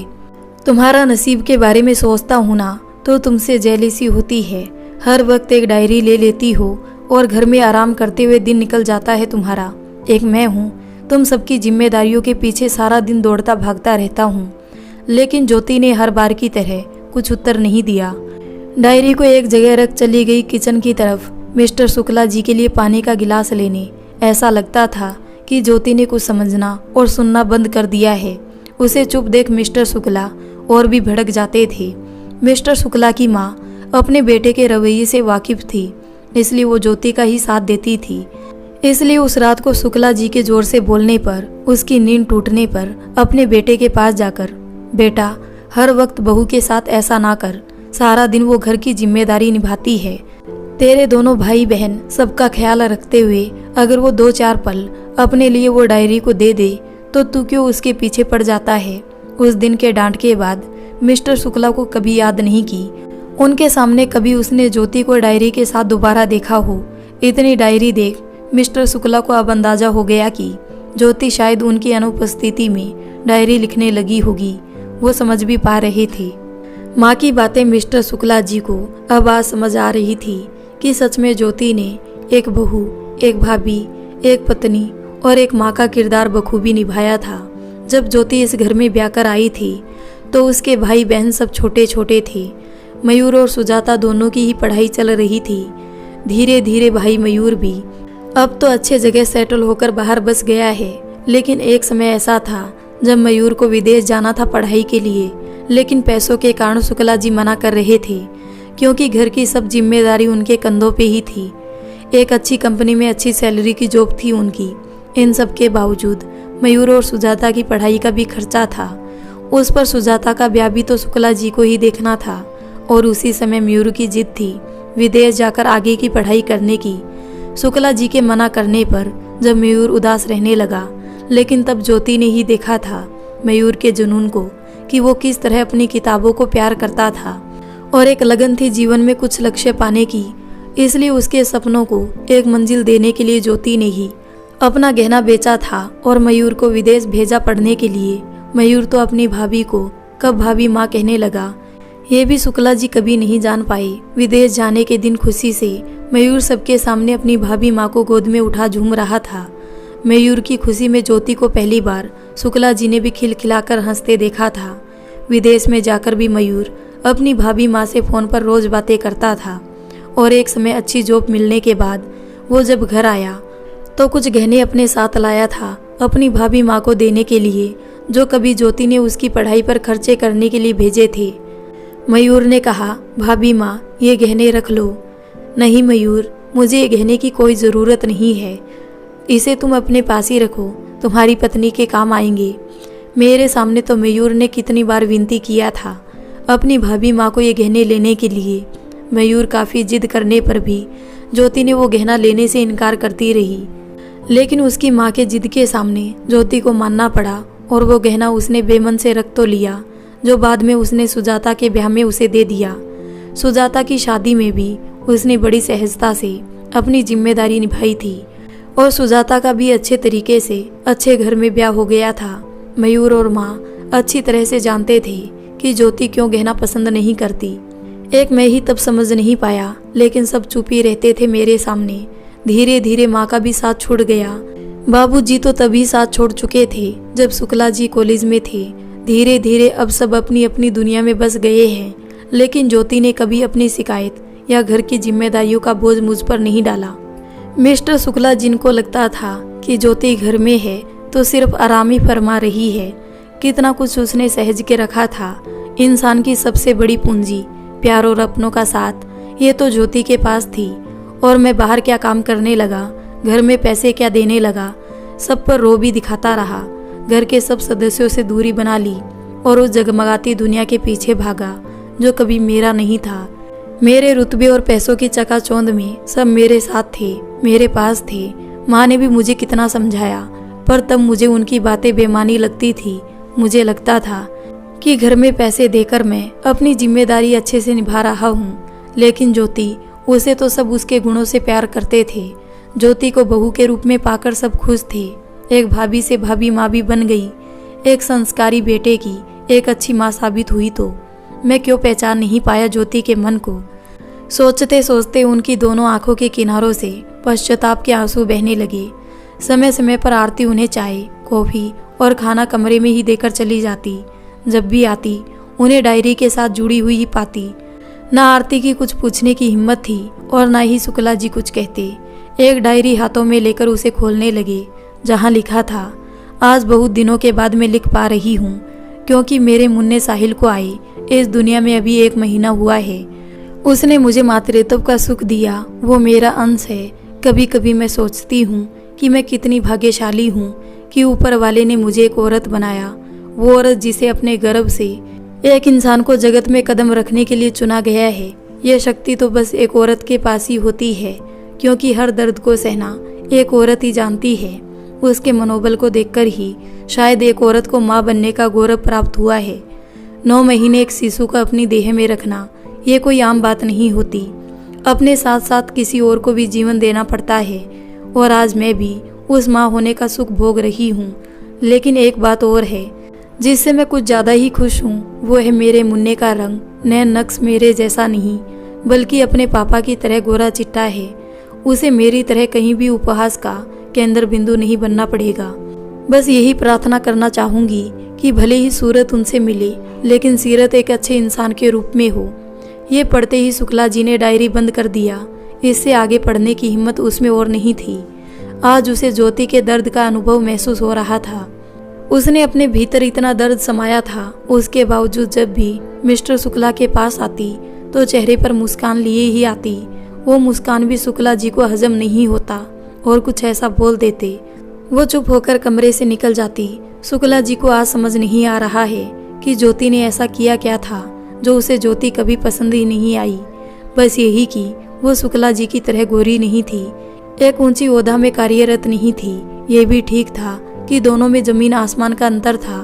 तुम्हारा नसीब के बारे में सोचता हूँ ना तो तुमसे जेलसी होती है। हर वक्त एक डायरी ले लेती हो और घर में आराम करते हुए दिन निकल जाता है तुम्हारा। एक मैं हूँ, तुम सबकी जिम्मेदारियों के पीछे सारा दिन दौड़ता भागता रहता हूँ। लेकिन ज्योति ने हर बार की तरह कुछ उत्तर नहीं दिया। डायरी को एक जगह रख चली गई किचन की तरफ मिस्टर शुक्ला जी के लिए पानी का गिलास लेने। ऐसा लगता था कि ज्योति ने कुछ समझना और सुनना बंद कर दिया है। उसे चुप देख मिस्टर शुक्ला और भी भड़क जाते थे। मिस्टर शुक्ला की माँ अपने बेटे के रवैये से वाकिफ थी, इसलिए वो ज्योति का ही साथ देती थी। इसलिए उस रात को शुक्ला जी के जोर से बोलने पर, उसकी नींद टूटने पर अपने बेटे के पास जाकर, बेटा हर वक्त बहू के साथ ऐसा ना कर, सारा दिन वो घर की जिम्मेदारी निभाती है। तेरे दोनों भाई बहन सबका ख्याल रखते हुए अगर वो 2-4 पल अपने लिए वो डायरी को दे दे तो तू क्यों उसके पीछे पड़ जाता है। उस दिन के डांट के बाद मिस्टर शुक्ला को कभी याद नहीं की उनके सामने कभी उसने ज्योति को डायरी के साथ दोबारा देखा हो। इतनी डायरी देख मिस्टर शुक्ला को अब अंदाजा हो गया कि ज्योति शायद उनकी अनुपस्थिति में डायरी लिखने लगी होगी। वो समझ भी पा रहे थे। माँ की बातें मिस्टर शुक्ला जी को अब आज समझ आ रही थी कि सच में ज्योति ने एक बहू, एक भाभी, एक पत्नी और एक माँ का किरदार बखूबी निभाया था। जब ज्योति इस घर में ब्याह कर आई थी तो उसके भाई बहन सब छोटे छोटे थे। मयूर और सुजाता दोनों की ही पढ़ाई चल रही थी। धीरे धीरे भाई मयूर भी अब तो अच्छे जगह सेटल होकर बाहर बस गया है। लेकिन एक समय ऐसा था जब मयूर को विदेश जाना था पढ़ाई के लिए, लेकिन पैसों के कारण शुक्ला जी मना कर रहे थे क्योंकि घर की सब जिम्मेदारी उनके कंधों पे ही थी। एक अच्छी कंपनी में अच्छी सैलरी की जॉब थी उनकी। इन सब के बावजूद मयूर और सुजाता की पढ़ाई का भी खर्चा था। उस पर सुजाता का ब्याह भी तो शुक्ला जी को ही देखना था और उसी समय मयूर की जिद थी विदेश जाकर आगे की पढ़ाई करने की। शुक्ला जी के मना करने पर जब मयूर उदास रहने लगा, लेकिन तब ज्योति ने ही देखा था मयूर के जुनून को कि वो किस तरह अपनी किताबों को प्यार करता था और एक लगन थी जीवन में कुछ लक्ष्य पाने की। इसलिए उसके सपनों को एक मंजिल देने के लिए ज्योति ने ही अपना गहना बेचा था और मयूर को विदेश भेजा पढ़ने के लिए। मयूर तो अपनी भाभी को कब भाभी माँ कहने लगा, ये भी शुक्ला जी कभी नहीं जान पाए। विदेश जाने के दिन खुशी से मयूर सबके सामने अपनी भाभी माँ को गोद में उठा झूम रहा था। मयूर की खुशी में ज्योति को पहली बार शुक्ला जी ने भी खिलखिलाकर हंसते देखा था। विदेश में जाकर भी मयूर अपनी भाभी माँ से फ़ोन पर रोज़ बातें करता था और एक समय अच्छी जॉब मिलने के बाद वो जब घर आया तो कुछ गहने अपने साथ लाया था अपनी भाभी माँ को देने के लिए, जो कभी ज्योति ने उसकी पढ़ाई पर खर्चे करने के लिए भेजे थे। मयूर ने कहा, भाभी माँ ये गहने रख लो। नहीं मयूर, मुझे ये गहने की कोई ज़रूरत नहीं है, इसे तुम अपने पास ही रखो, तुम्हारी पत्नी के काम आएंगे। मेरे सामने तो मयूर ने कितनी बार विनती किया था अपनी भाभी माँ को ये गहने लेने के लिए। मयूर काफ़ी जिद करने पर भी ज्योति ने वो गहना लेने से इनकार करती रही, लेकिन उसकी माँ के जिद के सामने ज्योति को मानना पड़ा और वो गहना उसने बेमन से रख तो लिया, जो बाद में उसने सुजाता के ब्याह में उसे दे दिया। सुजाता की शादी में भी उसने बड़ी सहजता से अपनी जिम्मेदारी निभाई थी और सुजाता का भी अच्छे तरीके से अच्छे घर में ब्याह हो गया था। मयूर और माँ अच्छी तरह से जानते थे कि ज्योति क्यों गहना पसंद नहीं करती। एक मैं ही तब समझ नहीं पाया, लेकिन सब चुप ही रहते थे मेरे सामने। धीरे धीरे माँ का भी साथ छूट गया। बाबूजी तो तभी साथ छोड़ चुके थे जब शुक्ला जी कॉलेज में थे। धीरे धीरे अब सब अपनी अपनी दुनिया में बस गए हैं, लेकिन ज्योति ने कभी अपनी शिकायत या घर की जिम्मेदारियों का बोझ मुझ पर नहीं डाला। मिस्टर शुक्ला जिनको लगता था कि ज्योति घर में है तो सिर्फ आराम ही फरमा रही है, कितना कुछ उसने सहज के रखा था। इंसान की सबसे बड़ी पूंजी प्यार और अपनों का साथ, ये तो ज्योति के पास थी। और मैं बाहर क्या काम करने लगा, घर में पैसे क्या देने लगा, सब पर रो भी दिखाता रहा। घर के सब सदस्यों से दूरी बना ली और उस जगमगाती दुनिया के पीछे भागा जो कभी मेरा नहीं था। मेरे रुतबे और पैसों की चकाचौंध में सब मेरे साथ थे, मेरे पास थे। माँ ने भी मुझे कितना समझाया, पर तब मुझे उनकी बातें बेमानी लगती थी। मुझे लगता था कि घर में पैसे देकर मैं अपनी जिम्मेदारी अच्छे से निभा रहा हूँ, लेकिन ज्योति, उसे तो सब उसके गुणों से प्यार करते थे। ज्योति को बहू के रूप में पाकर सब खुश थे। एक भाभी से भाभी माँ भी बन गई। एक संस्कारी बेटे की एक अच्छी माँ साबित हुई। तो मैं क्यों पहचान नहीं पाया ज्योति के मन को। सोचते सोचते उनकी दोनों आंखों के किनारों से पश्चाताप के आंसू बहने लगे। समय समय पर आरती उन्हें चाय, कॉफ़ी और खाना कमरे में ही देकर चली जाती। जब भी आती उन्हें डायरी के साथ जुड़ी हुई ही पाती। ना आरती की कुछ पूछने की हिम्मत थी और ना ही शुक्ला जी कुछ कहते। एक डायरी हाथों में लेकर उसे खोलने लगे, जहाँ लिखा था, आज बहुत दिनों के बाद मैं लिख पा रही हूँ, क्योंकि मेरे मुन्ने साहिल को आए इस दुनिया में अभी 1 महीना हुआ है। उसने मुझे मातृत्व का सुख दिया, वो मेरा अंश है। कभी कभी मैं सोचती हूँ कि मैं कितनी भाग्यशाली हूँ कि ऊपर वाले ने मुझे एक औरत बनाया। वो औरत जिसे अपने गर्भ से एक इंसान को जगत में कदम रखने के लिए चुना गया है। यह शक्ति तो बस एक औरत के पास ही होती है, क्योंकि हर दर्द को सहना एक औरत ही जानती है। उसके मनोबल को देखकर ही शायद एक औरत को माँ बनने का गौरव प्राप्त हुआ है। 9 महीने एक शिशु को अपनी देह में रखना ये कोई आम बात नहीं होती। अपने साथ साथ किसी और को भी जीवन देना पड़ता है और आज मैं भी उस माँ होने का सुख भोग रही हूँ। लेकिन एक बात और है जिससे मैं कुछ ज़्यादा ही खुश हूँ, वो है मेरे मुन्ने का रंग नैन नक्श मेरे जैसा नहीं बल्कि अपने पापा की तरह गोरा चिट्टा है। उसे मेरी तरह कहीं भी उपहास का केंद्र बिंदु नहीं बनना पड़ेगा। बस यही प्रार्थना करना चाहूँगी कि भले ही सूरत उनसे मिले लेकिन सीरत एक अच्छे इंसान के रूप में हो। ये पढ़ते ही शुक्ला जी ने डायरी बंद कर दिया। इससे आगे पढ़ने की हिम्मत उसमें और नहीं थी। आज उसे ज्योति के दर्द का अनुभव महसूस हो रहा था। उसने अपने भीतर इतना दर्द समाया था, उसके बावजूद जब भी मिस्टर शुक्ला के पास आती तो चेहरे पर मुस्कान लिए ही आती। वो मुस्कान भी शुक्ला जी को हजम नहीं होता और कुछ ऐसा बोल देते। वो चुप होकर कमरे से निकल जाती। शुक्ला जी को आज समझ नहीं आ रहा है कि ज्योति ने ऐसा किया क्या था जो उसे ज्योति कभी पसंद ही नहीं आई। बस यही कि वो शुक्ला जी की तरह गोरी नहीं थी, एक ऊंची ओहदा में कार्यरत नहीं थी। ये भी ठीक था कि दोनों में जमीन आसमान का अंतर था।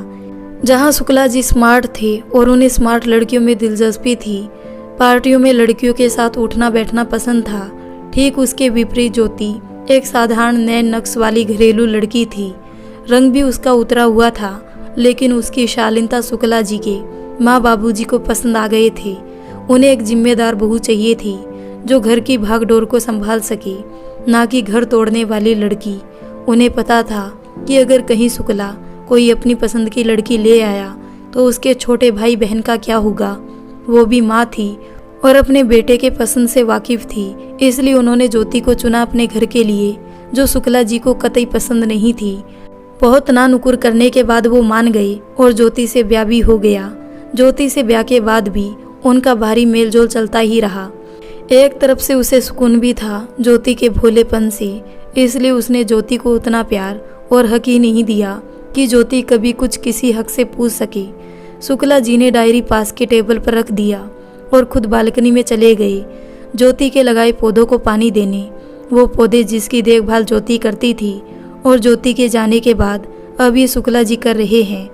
जहाँ शुक्ला जी स्मार्ट थे और उन्हें स्मार्ट लड़कियों में दिलचस्पी थी, पार्टियों में लड़कियों के साथ उठना बैठना पसंद था, ठीक उसके विपरीत ज्योति एक साधारण नैन नक्श वाली घरेलू लड़की थी। रंग भी उसका उतरा हुआ था लेकिन उसकी शालीनता शुक्ला जी के माँ बाबूजी को पसंद आ गए थे। उन्हें एक जिम्मेदार बहू चाहिए थी जो घर की भागदौड़ को संभाल सके, ना कि घर तोड़ने वाली लड़की। उन्हें पता था कि अगर कहीं शुक्ला कोई अपनी पसंद की लड़की ले आया तो उसके छोटे भाई बहन का क्या होगा। वो भी माँ थी और अपने बेटे के पसंद से वाकिफ थी, इसलिए उन्होंने ज्योति को चुना अपने घर के लिए, जो शुक्ला जी को कतई पसंद नहीं थी। बहुत ना नुकुर करने के बाद वो मान गए और ज्योति से ब्याह भी हो गया। ज्योति से ब्याह के बाद भी उनका भारी मेलजोल चलता ही रहा। एक तरफ से उसे सुकून भी था ज्योति के भोलेपन से, इसलिए उसने ज्योति को उतना प्यार और हक ही नहीं दिया कि ज्योति कभी कुछ किसी हक से पूछ सके। शुक्ला जी ने डायरी पास के टेबल पर रख दिया और खुद बालकनी में चले गए ज्योति के लगाए पौधों को पानी देने। वो पौधे जिसकी देखभाल ज्योति करती थी और ज्योति के जाने के बाद अब ये शुक्ला जी कर रहे हैं,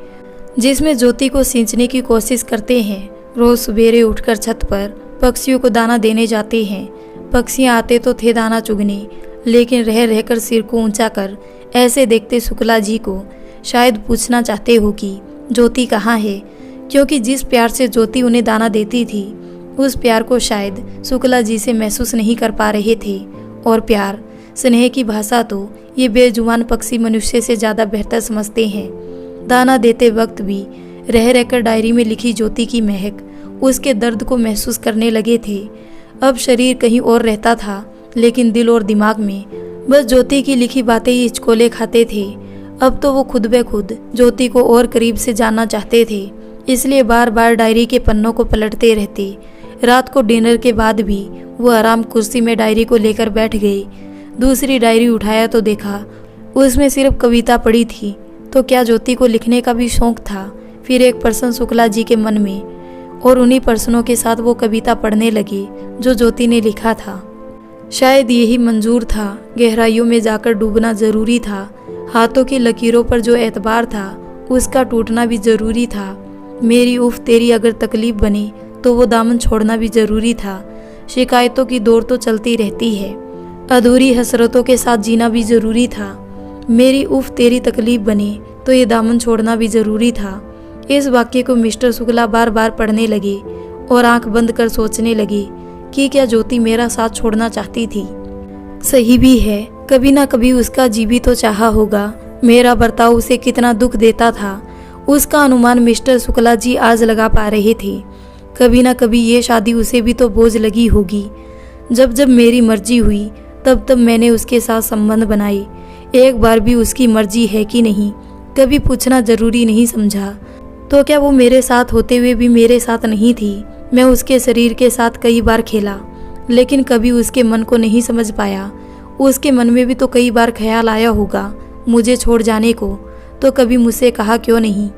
जिसमें ज्योति को सींचने की कोशिश करते हैं। रोज सवेरे उठकर छत पर पक्षियों को दाना देने जाते हैं। पक्षियाँ आते तो थे दाना चुगने, लेकिन रह रहकर सिर को ऊंचा कर ऐसे देखते शुक्ला जी को, शायद पूछना चाहते हो कि ज्योति कहाँ है, क्योंकि जिस प्यार से ज्योति उन्हें दाना देती थी उस प्यार को शायद शुक्ला जी से महसूस नहीं कर पा रहे थे। और प्यार स्नेह की भाषा तो ये बेजुबान पक्षी मनुष्य से ज़्यादा बेहतर समझते हैं। दाना देते वक्त भी रह रहकर डायरी में लिखी ज्योति की महक उसके दर्द को महसूस करने लगे थे। अब शरीर कहीं और रहता था लेकिन दिल और दिमाग में बस ज्योति की लिखी बातें ही हिचकोले खाते थे। अब तो वो खुद ब खुद ज्योति को और करीब से जानना चाहते थे, इसलिए बार बार डायरी के पन्नों को पलटते रहते। रात को डिनर के बाद भी वो आराम कुर्सी में डायरी को लेकर बैठ गए। दूसरी डायरी उठाया तो देखा उसमें सिर्फ कविता पड़ी थी। तो क्या ज्योति को लिखने का भी शौक था? फिर एक प्रश्न शुक्ला जी के मन में और उन्हीं प्रश्नों के साथ वो कविता पढ़ने लगे जो ज्योति ने लिखा था। शायद यही मंजूर था, गहराइयों में जाकर डूबना जरूरी था। हाथों की लकीरों पर जो एतबार था उसका टूटना भी जरूरी था। मेरी उफ तेरी अगर तकलीफ बने तो वो दामन छोड़ना भी जरूरी था। शिकायतों की दौड़ तो चलती रहती है, अधूरी हसरतों के साथ जीना भी जरूरी था। मेरी उफ तेरी तकलीफ बने तो ये दामन छोड़ना भी जरूरी था। इस वाक्य को मिस्टर शुक्ला बार बार पढ़ने लगे और आंख बंद कर सोचने लगे कि क्या ज्योति मेरा साथ छोड़ना चाहती थी। सही भी है, कभी ना कभी उसका जी भी तो चाहा होगा। मेरा बर्ताव उसे कितना दुख देता था उसका अनुमान मिस्टर शुक्ला जी आज लगा पा रहे थे। कभी ना कभी ये शादी उसे भी तो बोझ लगी होगी। जब जब मेरी मर्जी हुई तब तब मैंने उसके साथ संबंध बनाए। एक बार भी उसकी मर्जी है कि नहीं कभी पूछना जरूरी नहीं समझा। तो क्या वो मेरे साथ होते हुए भी मेरे साथ नहीं थी? मैं उसके शरीर के साथ कई बार खेला लेकिन कभी उसके मन को नहीं समझ पाया। उसके मन में भी तो कई बार ख्याल आया होगा मुझे छोड़ जाने को, तो कभी मुझसे कहा क्यों नहीं।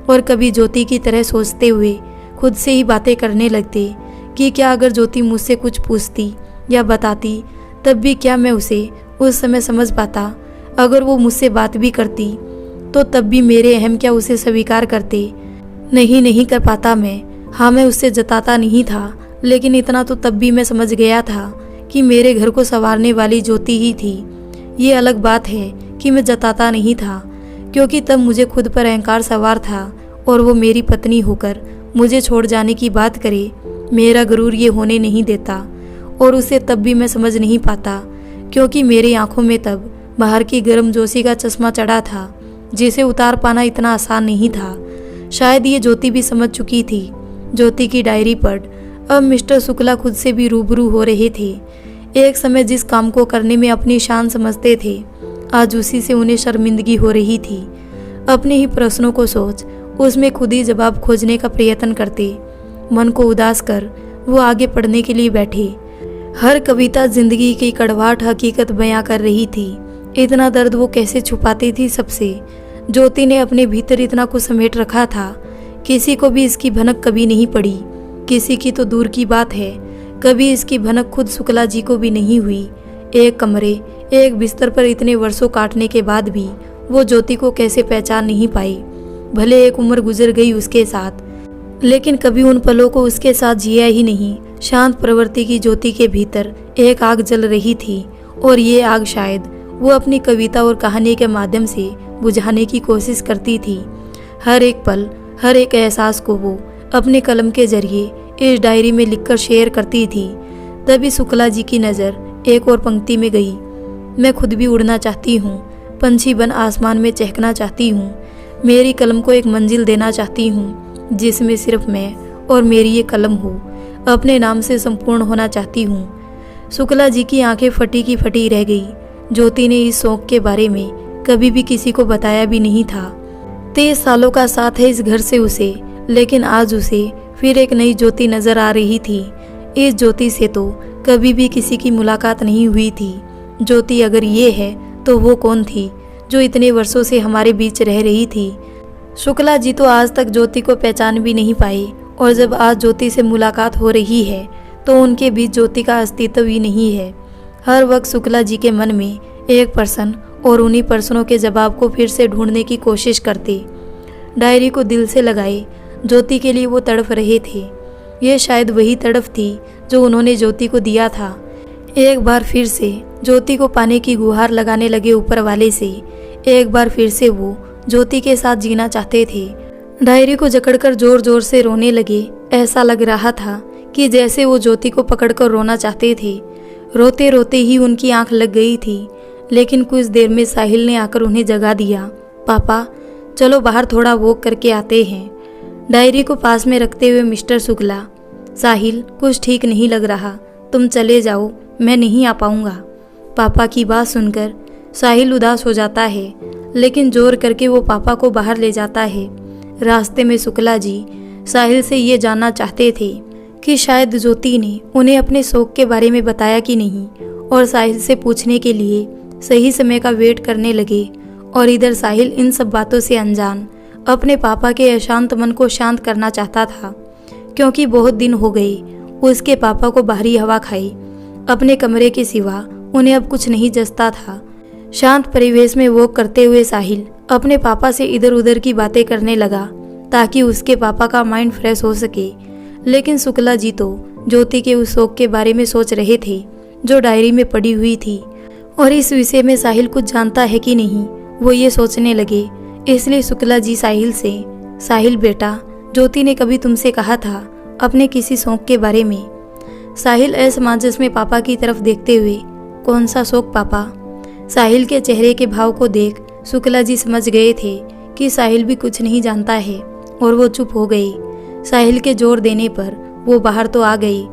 और कभी ज्योति की तरह सोचते हुए खुद से ही बातें करने लगते कि क्या अगर ज्योति मुझसे कुछ पूछती या बताती तब भी क्या मैं उसे उस समय समझ पाता। अगर वो मुझसे बात भी करती तो तब भी मेरे अहम क्या उसे स्वीकार करते। नहीं कर पाता मैं। हाँ, मैं उससे जताता नहीं था, लेकिन इतना तो तब भी मैं समझ गया था कि मेरे घर को संवारने वाली ज्योति ही थी। ये अलग बात है कि मैं जताता नहीं था, क्योंकि तब मुझे खुद पर अहंकार सवार था और वो मेरी पत्नी होकर मुझे छोड़ जाने की बात करे, मेरा गुरूर ये होने नहीं देता। और उसे तब भी मैं समझ नहीं पाता, क्योंकि मेरी आंखों में तब बाहर की गर्मजोशी का चश्मा चढ़ा था, जिसे उतार पाना इतना आसान नहीं था। शायद ये ज्योति भी समझ चुकी थी। ज्योति की डायरी पढ़ अब मिस्टर शुक्ला खुद से भी रूबरू हो रहे थे। एक समय जिस काम को करने में अपनी शान समझते थे, आज उसी से उन्हें शर्मिंदगी हो रही थी। अपने ही प्रश्नों को सोच उसमें खुद ही जवाब खोजने का प्रयत्न करते। मन को उदास कर वो आगे पढ़ने के लिए बैठे। हर कविता जिंदगी की कड़वाहट हकीकत बयां कर रही थी। इतना दर्द वो कैसे छुपाती थी सबसे। ज्योति ने अपने भीतर इतना कुछ समेट रखा था, किसी को भी इसकी भनक कभी नहीं पड़ी। किसी की तो दूर की बात है, कभी इसकी भनक खुद शुक्ला जी को भी नहीं हुई। एक कमरे, एक बिस्तर पर इतने वर्षों काटने के बाद भी वो ज्योति को कैसे पहचान नहीं पाई। भले एक उम्र गुजर गई उसके साथ, लेकिन कभी उन पलों को उसके साथ जिया ही नहीं। शांत प्रवृत्ति की ज्योति के भीतर एक आग जल रही थी, और ये आग शायद वो अपनी कविता और कहानी के माध्यम से बुझाने की कोशिश करती थी। हर एक पल, हर एक एहसास को वो अपने कलम के जरिए इस डायरी में लिखकर शेयर करती थी। तभी शुक्ला जी की नज़र एक और पंक्ति में गई। मैं खुद भी उड़ना चाहती हूँ, पंछी बन आसमान में चहकना चाहती हूँ। मेरी कलम को एक मंजिल देना चाहती हूँ, जिसमें सिर्फ मैं और मेरी ये कलम हो। अपने नाम से संपूर्ण होना चाहती हूँ। शुक्ला जी की आंखें फटी की फटी रह गई। ज्योति ने इस शौक के बारे में कभी भी किसी को बताया भी नहीं था। 23 सालों का साथ है इस घर से उसे, लेकिन आज उसे फिर एक नई ज्योति नजर आ रही थी। इस ज्योति से तो कभी भी किसी की मुलाकात नहीं हुई थी। ज्योति अगर ये है तो वो कौन थी जो इतने वर्षों से हमारे बीच रह रही थी। शुक्ला जी तो आज तक ज्योति को पहचान भी नहीं पाए, और जब आज ज्योति से मुलाकात हो रही है तो उनके बीच ज्योति का अस्तित्व ही नहीं है। हर वक्त शुक्ला जी के मन में एक प्रश्न और उन्हीं प्रश्नों के जवाब को फिर से ढूंढने की कोशिश करते। डायरी को दिल से लगाए ज्योति के लिए वो तड़प रहे थे। ये शायद वही तड़प थी जो उन्होंने ज्योति को दिया था। एक बार फिर से ज्योति को पाने की गुहार लगाने लगे ऊपर वाले से। एक बार फिर से वो ज्योति के साथ जीना चाहते थे। डायरी को जकड़कर जोर जोर से रोने लगे। ऐसा लग रहा था कि जैसे वो ज्योति को पकड़कर रोना चाहते थे। रोते रोते ही उनकी आंख लग गई थी, लेकिन कुछ देर में साहिल ने आकर उन्हें जगा दिया। पापा, चलो बाहर थोड़ा वॉक करके आते हैं। डायरी को पास में रखते हुए मिस्टर शुक्ला, साहिल कुछ ठीक नहीं लग रहा, तुम चले जाओ, मैं नहीं आ पाऊंगा। पापा की बात सुनकर साहिल उदास हो जाता है, लेकिन जोर करके वो पापा को बाहर ले जाता है। रास्ते में शुक्ला जी साहिल से ये जानना चाहते थे कि शायद ज्योति ने उन्हें अपने शौक के बारे में बताया कि नहीं, और साहिल से पूछने के लिए सही समय का वेट करने लगे। और इधर साहिल इन सब बातों से अनजान अपने पापा के अशांत मन को शांत करना चाहता था, क्योंकि बहुत दिन हो गए उसके पापा को बाहरी हवा खाई। अपने कमरे के सिवा उन्हें अब कुछ नहीं जचता था। शांत परिवेश में वॉक करते हुए साहिल अपने पापा से इधर उधर की बातें करने लगा, ताकि उसके पापा का माइंड फ्रेश हो सके। लेकिन शुक्ला जी तो ज्योति के उस शौक के बारे में सोच रहे थे जो डायरी में पड़ी हुई थी, और इस विषय में साहिल कुछ जानता है कि नहीं, वो ये सोचने लगे। इसलिए शुक्ला जी साहिल से, साहिल बेटा, ज्योति ने कभी तुमसे कहा था अपने किसी शौक के बारे में? साहिल असमंजस में पापा की तरफ देखते हुए, कौन सा शौक पापा? साहिल के चेहरे के भाव को देख शुक्ला जी समझ गए थे कि साहिल भी कुछ नहीं जानता है, और वो चुप हो गई। साहिल के जोर देने पर वो बाहर तो आ गई,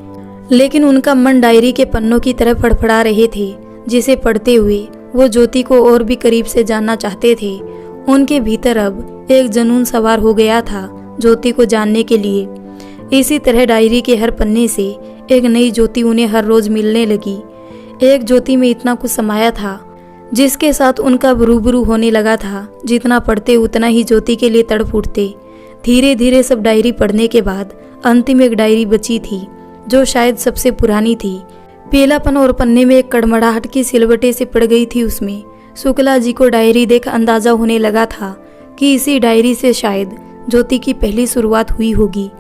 लेकिन उनका मन डायरी के पन्नों की तरफ फड़फड़ा रहे थे, जिसे पढ़ते हुए वो ज्योति को और भी करीब से जानना चाहते थे। उनके भीतर अब एक जुनून सवार हो गया था ज्योति को जानने के लिए। इसी तरह डायरी के हर पन्ने से एक नई ज्योति उन्हें हर रोज मिलने लगी। एक ज्योति में इतना कुछ समाया था जिसके साथ उनका रूबरू होने लगा था। जितना पढ़ते उतना ही ज्योति के लिए तड़प उठते। धीरे धीरे सब डायरी पढ़ने के बाद अंतिम एक डायरी बची थी, जो शायद सबसे पुरानी थी। पीलापन और पन्ने में एक कड़मड़ाहट की सिलवटें से पड़ गई थी उसमें। शुक्ला जी को डायरी देख अंदाजा होने लगा था कि इसी डायरी से शायद ज्योति की पहली शुरुआत हुई होगी,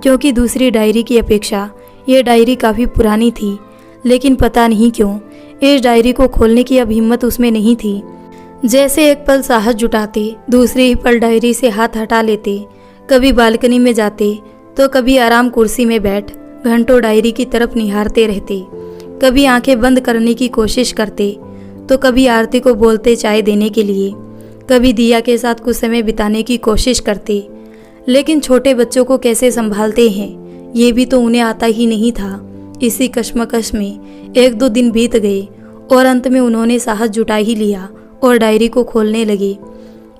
क्योंकि दूसरी डायरी की अपेक्षा यह डायरी काफ़ी पुरानी थी। लेकिन पता नहीं क्यों इस डायरी को खोलने की अब हिम्मत उसमें नहीं थी। जैसे एक पल साहस जुटाते, दूसरे ही पल डायरी से हाथ हटा लेते। कभी बालकनी में जाते तो कभी आराम कुर्सी में बैठ घंटों डायरी की तरफ निहारते रहते। कभी आंखें बंद करने की कोशिश करते तो कभी आरती को बोलते चाय देने के लिए, कभी दिया के साथ कुछ समय बिताने की कोशिश करते। लेकिन छोटे बच्चों को कैसे संभालते हैं ये भी तो उन्हें आता ही नहीं था। इसी कश्मकश में 1-2 दिन बीत गए और अंत में उन्होंने साहस जुटा ही लिया और डायरी को खोलने लगे।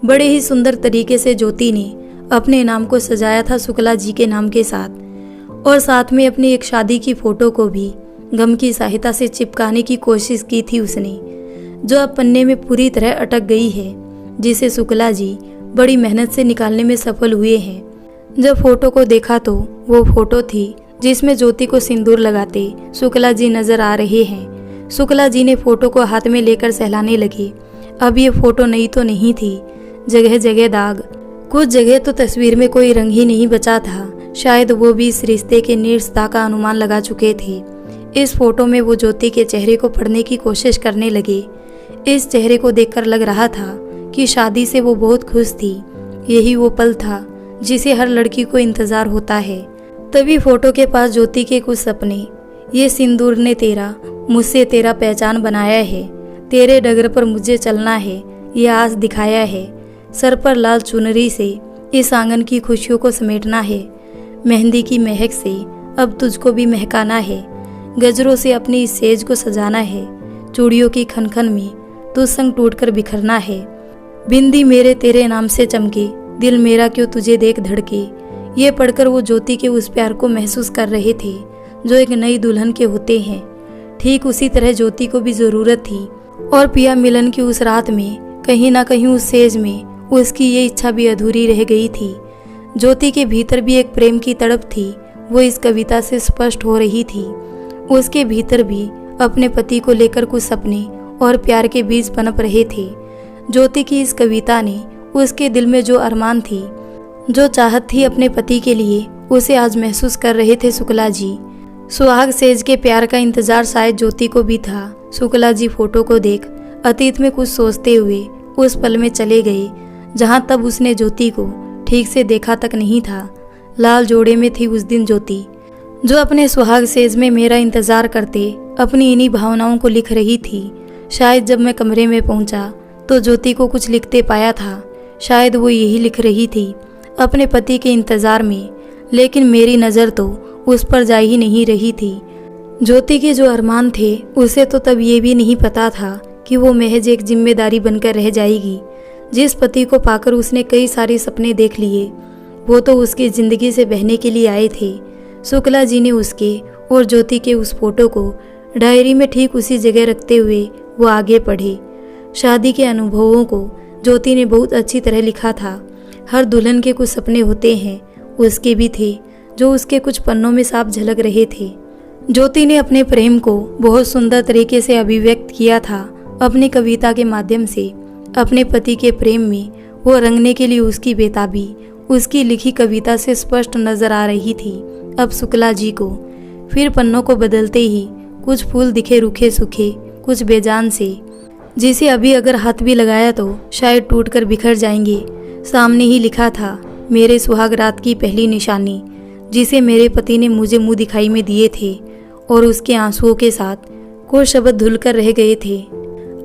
बड़े ही सुंदर तरीके से ज्योति ने अपने नाम को सजाया था शुक्ला जी के नाम के साथ, और साथ में अपनी एक शादी की फोटो को भी गम की सहायता से चिपकाने की कोशिश की थी उसने, जो अब पन्ने में पूरी तरह अटक गई है, जिसे शुक्ला जी बड़ी मेहनत से निकालने में सफल हुए हैं। जब फोटो को देखा तो वो फोटो थी जिसमें ज्योति को सिंदूर लगाते शुक्ला जी नजर आ रहे हैं। शुक्ला जी ने फोटो को हाथ में लेकर सहलाने लगे। अब ये फोटो नई तो नहीं थी, जगह जगह दाग, कुछ जगह तो तस्वीर में कोई रंग ही नहीं बचा था। शायद वो भी इस रिश्ते के निरस्ता का अनुमान लगा चुके थे। इस फोटो में वो ज्योति के चेहरे को पढ़ने की कोशिश करने लगे। इस चेहरे को देखकर लग रहा था कि शादी से वो बहुत खुश थी। यही वो पल था जिसे हर लड़की को इंतजार होता है। तभी फोटो के पास ज्योति के कुछ सपने, ये सिंदूर ने तेरा मुझसे तेरा पहचान बनाया है, तेरे डगर पर मुझे चलना है, ये आस दिखाया है, सर पर लाल चुनरी से इस आंगन की खुशियों को समेटना है, मेहंदी की महक से अब तुझको भी महकाना है, गजरों से अपनी इस सेज को सजाना है, चूड़ियों की खनखन में तुझ संग टूटकर बिखरना है, बिंदी मेरे तेरे नाम से चमके, दिल मेरा क्यों तुझे देख धड़के। ये पढ़कर वो ज्योति के उस प्यार को महसूस कर रहे थे जो एक नई दुल्हन के होते हैं। ठीक उसी तरह ज्योति को भी जरूरत थी, और पिया मिलन की उस रात में कहीं ना कहीं उस सेज में उसकी ये इच्छा भी अधूरी रह गई थी। ज्योति के भीतर भी एक प्रेम की तड़प थी, वो इस कविता से स्पष्ट हो रही थी। उसके भीतर भी अपने पति को लेकर कुछ सपने और प्यार के बीज पनप रहे थे। ज्योति की इस कविता ने उसके दिल में जो अरमान थी, जो चाहत थी अपने पति के लिए, उसे आज महसूस कर रहे थे शुक्ला जी। सुहाग सेज के प्यार का इंतजार शायद ज्योति को भी था। शुक्ला जी फोटो को देख अतीत में कुछ सोचते हुए उस पल में चले गए जहां तब उसने ज्योति को ठीक से देखा तक नहीं था। लाल जोड़े में थी उस दिन ज्योति, जो अपने सुहाग सेज में मेरा इंतजार करते अपनी इन्हीं भावनाओं को लिख रही थी। शायद जब मैं कमरे में पहुंचा तो ज्योति को कुछ लिखते पाया था। शायद वो यही लिख रही थी अपने पति के इंतजार में, लेकिन मेरी नज़र तो उस पर जा ही नहीं रही थी। ज्योति के जो अरमान थे उसे तो तब ये भी नहीं पता था कि वो महज एक जिम्मेदारी बनकर रह जाएगी। जिस पति को पाकर उसने कई सारे सपने देख लिए, वो तो उसकी ज़िंदगी से बहने के लिए आए थे। शुक्ला जी ने उसके और ज्योति के उस फोटो को डायरी में ठीक उसी जगह रखते हुए वो आगे पढ़े। शादी के अनुभवों को ज्योति ने बहुत अच्छी तरह लिखा था। हर दुल्हन के कुछ सपने होते हैं, उसके भी थे, जो उसके कुछ पन्नों में साफ झलक रहे थे। ज्योति ने अपने प्रेम को बहुत सुंदर तरीके से अभिव्यक्त किया था अपनी कविता के माध्यम से। अपने पति के प्रेम में वो रंगने के लिए उसकी बेताबी उसकी लिखी कविता से स्पष्ट नजर आ रही थी। अब शुक्ला जी को फिर पन्नों को बदलते ही कुछ फूल दिखे रूखे सूखे, कुछ बेजान से, जिसे अभी अगर हाथ भी लगाया तो शायद टूटकर बिखर जाएंगे। सामने ही लिखा था, मेरे सुहाग रात की पहली निशानी, जिसे मेरे पति ने मुझे मुंह दिखाई में दिए थे, और उसके आंसुओं के साथ कुछ शब्द धुलकर रह गए थे।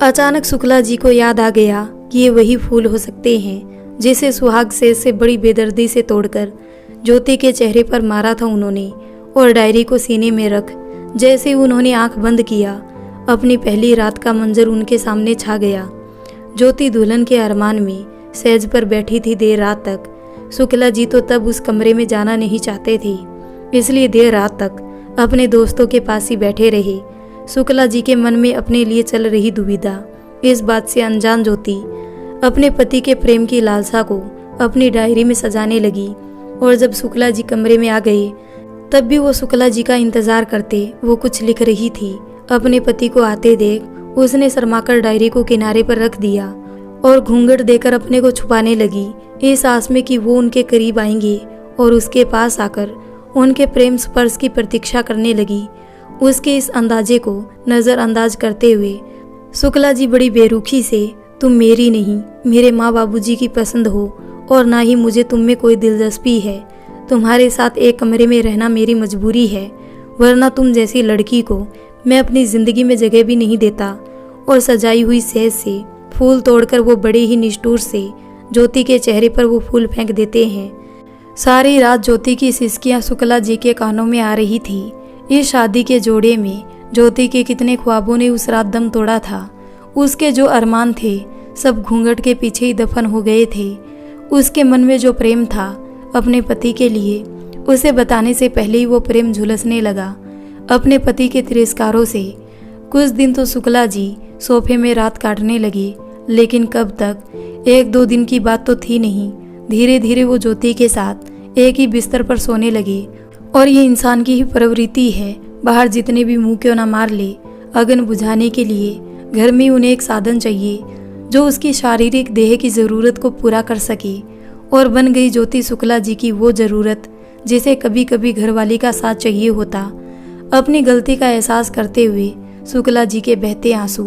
अचानक शुक्ला जी को याद आ गया कि ये वही फूल हो सकते हैं जिसे सुहाग से बड़ी बेदर्दी से तोड़कर ज्योति के चेहरे पर मारा था उन्होंने। और डायरी को सीने में रख जैसे उन्होंने आंख बंद किया, अपनी पहली रात का मंजर उनके सामने छा गया। ज्योति दुल्हन के अरमान में सेज पर बैठी थी देर रात तक। शुक्ला जी तो तब उस कमरे में जाना नहीं चाहते थे, इसलिए देर रात तक अपने दोस्तों के पास ही बैठे रहे। शुक्ला जी के मन में अपने लिए चल रही दुविधा, इस बात से अनजान ज्योति अपने पति के प्रेम की लालसा को अपनी डायरी में सजाने लगी। और जब शुक्ला जी कमरे में आ गए तब भी वो शुक्ला जी का इंतजार करते वो कुछ लिख रही थी। अपने पति को आते देख उसने शर्माकर डायरी को किनारे पर रख दिया और घूंघट देकर अपने को छुपाने लगी, इस आस में कि वो उनके करीब आएंगे और उसके पास आकर उनके प्रेम स्पर्श की प्रतीक्षा करने लगी। उसके इस अंदाजे को नज़रअंदाज करते हुए शुक्ला जी बड़ी बेरुखी से, तुम मेरी नहीं, मेरे माँ बाबूजी की पसंद हो और ना ही मुझे तुम में कोई दिलचस्पी है। तुम्हारे साथ एक कमरे में रहना मेरी मजबूरी है, वरना तुम जैसी लड़की को मैं अपनी ज़िंदगी में जगह भी नहीं देता। और सजाई हुई सेज से फूल तोड़कर वो बड़े ही निष्ठुर से ज्योति के चेहरे पर वो फूल फेंक देते हैं। सारी रात ज्योति की सिसकियाँ शुक्ला जी के कानों में आ रही थी। इस शादी के जोड़े में ज्योति के कितने ख्वाबों ने उस रात दम तोड़ा था। उसके जो अरमान थे सब घूंघट के पीछे ही दफन हो गए थे। उसके मन में जो प्रेम था अपने पति के लिए, उसे बताने से पहले ही वो प्रेम झुलसने लगा अपने पति के तिरस्कारों से। कुछ दिन तो शुक्ला जी सोफे में रात काटने लगे, लेकिन कब तक, 1-2 दिन की बात तो थी नहीं। धीरे धीरे वो ज्योति के साथ एक ही बिस्तर पर सोने लगे। और ये इंसान की ही प्रवृत्ति है, बाहर जितने भी मुंह क्यों ना मार ले, अगन बुझाने के लिए घर में उन्हें एक साधन चाहिए जो उसकी शारीरिक देह की ज़रूरत को पूरा कर सके। और बन गई ज्योति शुक्ला जी की वो ज़रूरत जिसे कभी कभी घरवाली का साथ चाहिए होता। अपनी गलती का एहसास करते हुए शुक्ला जी के बहते आंसू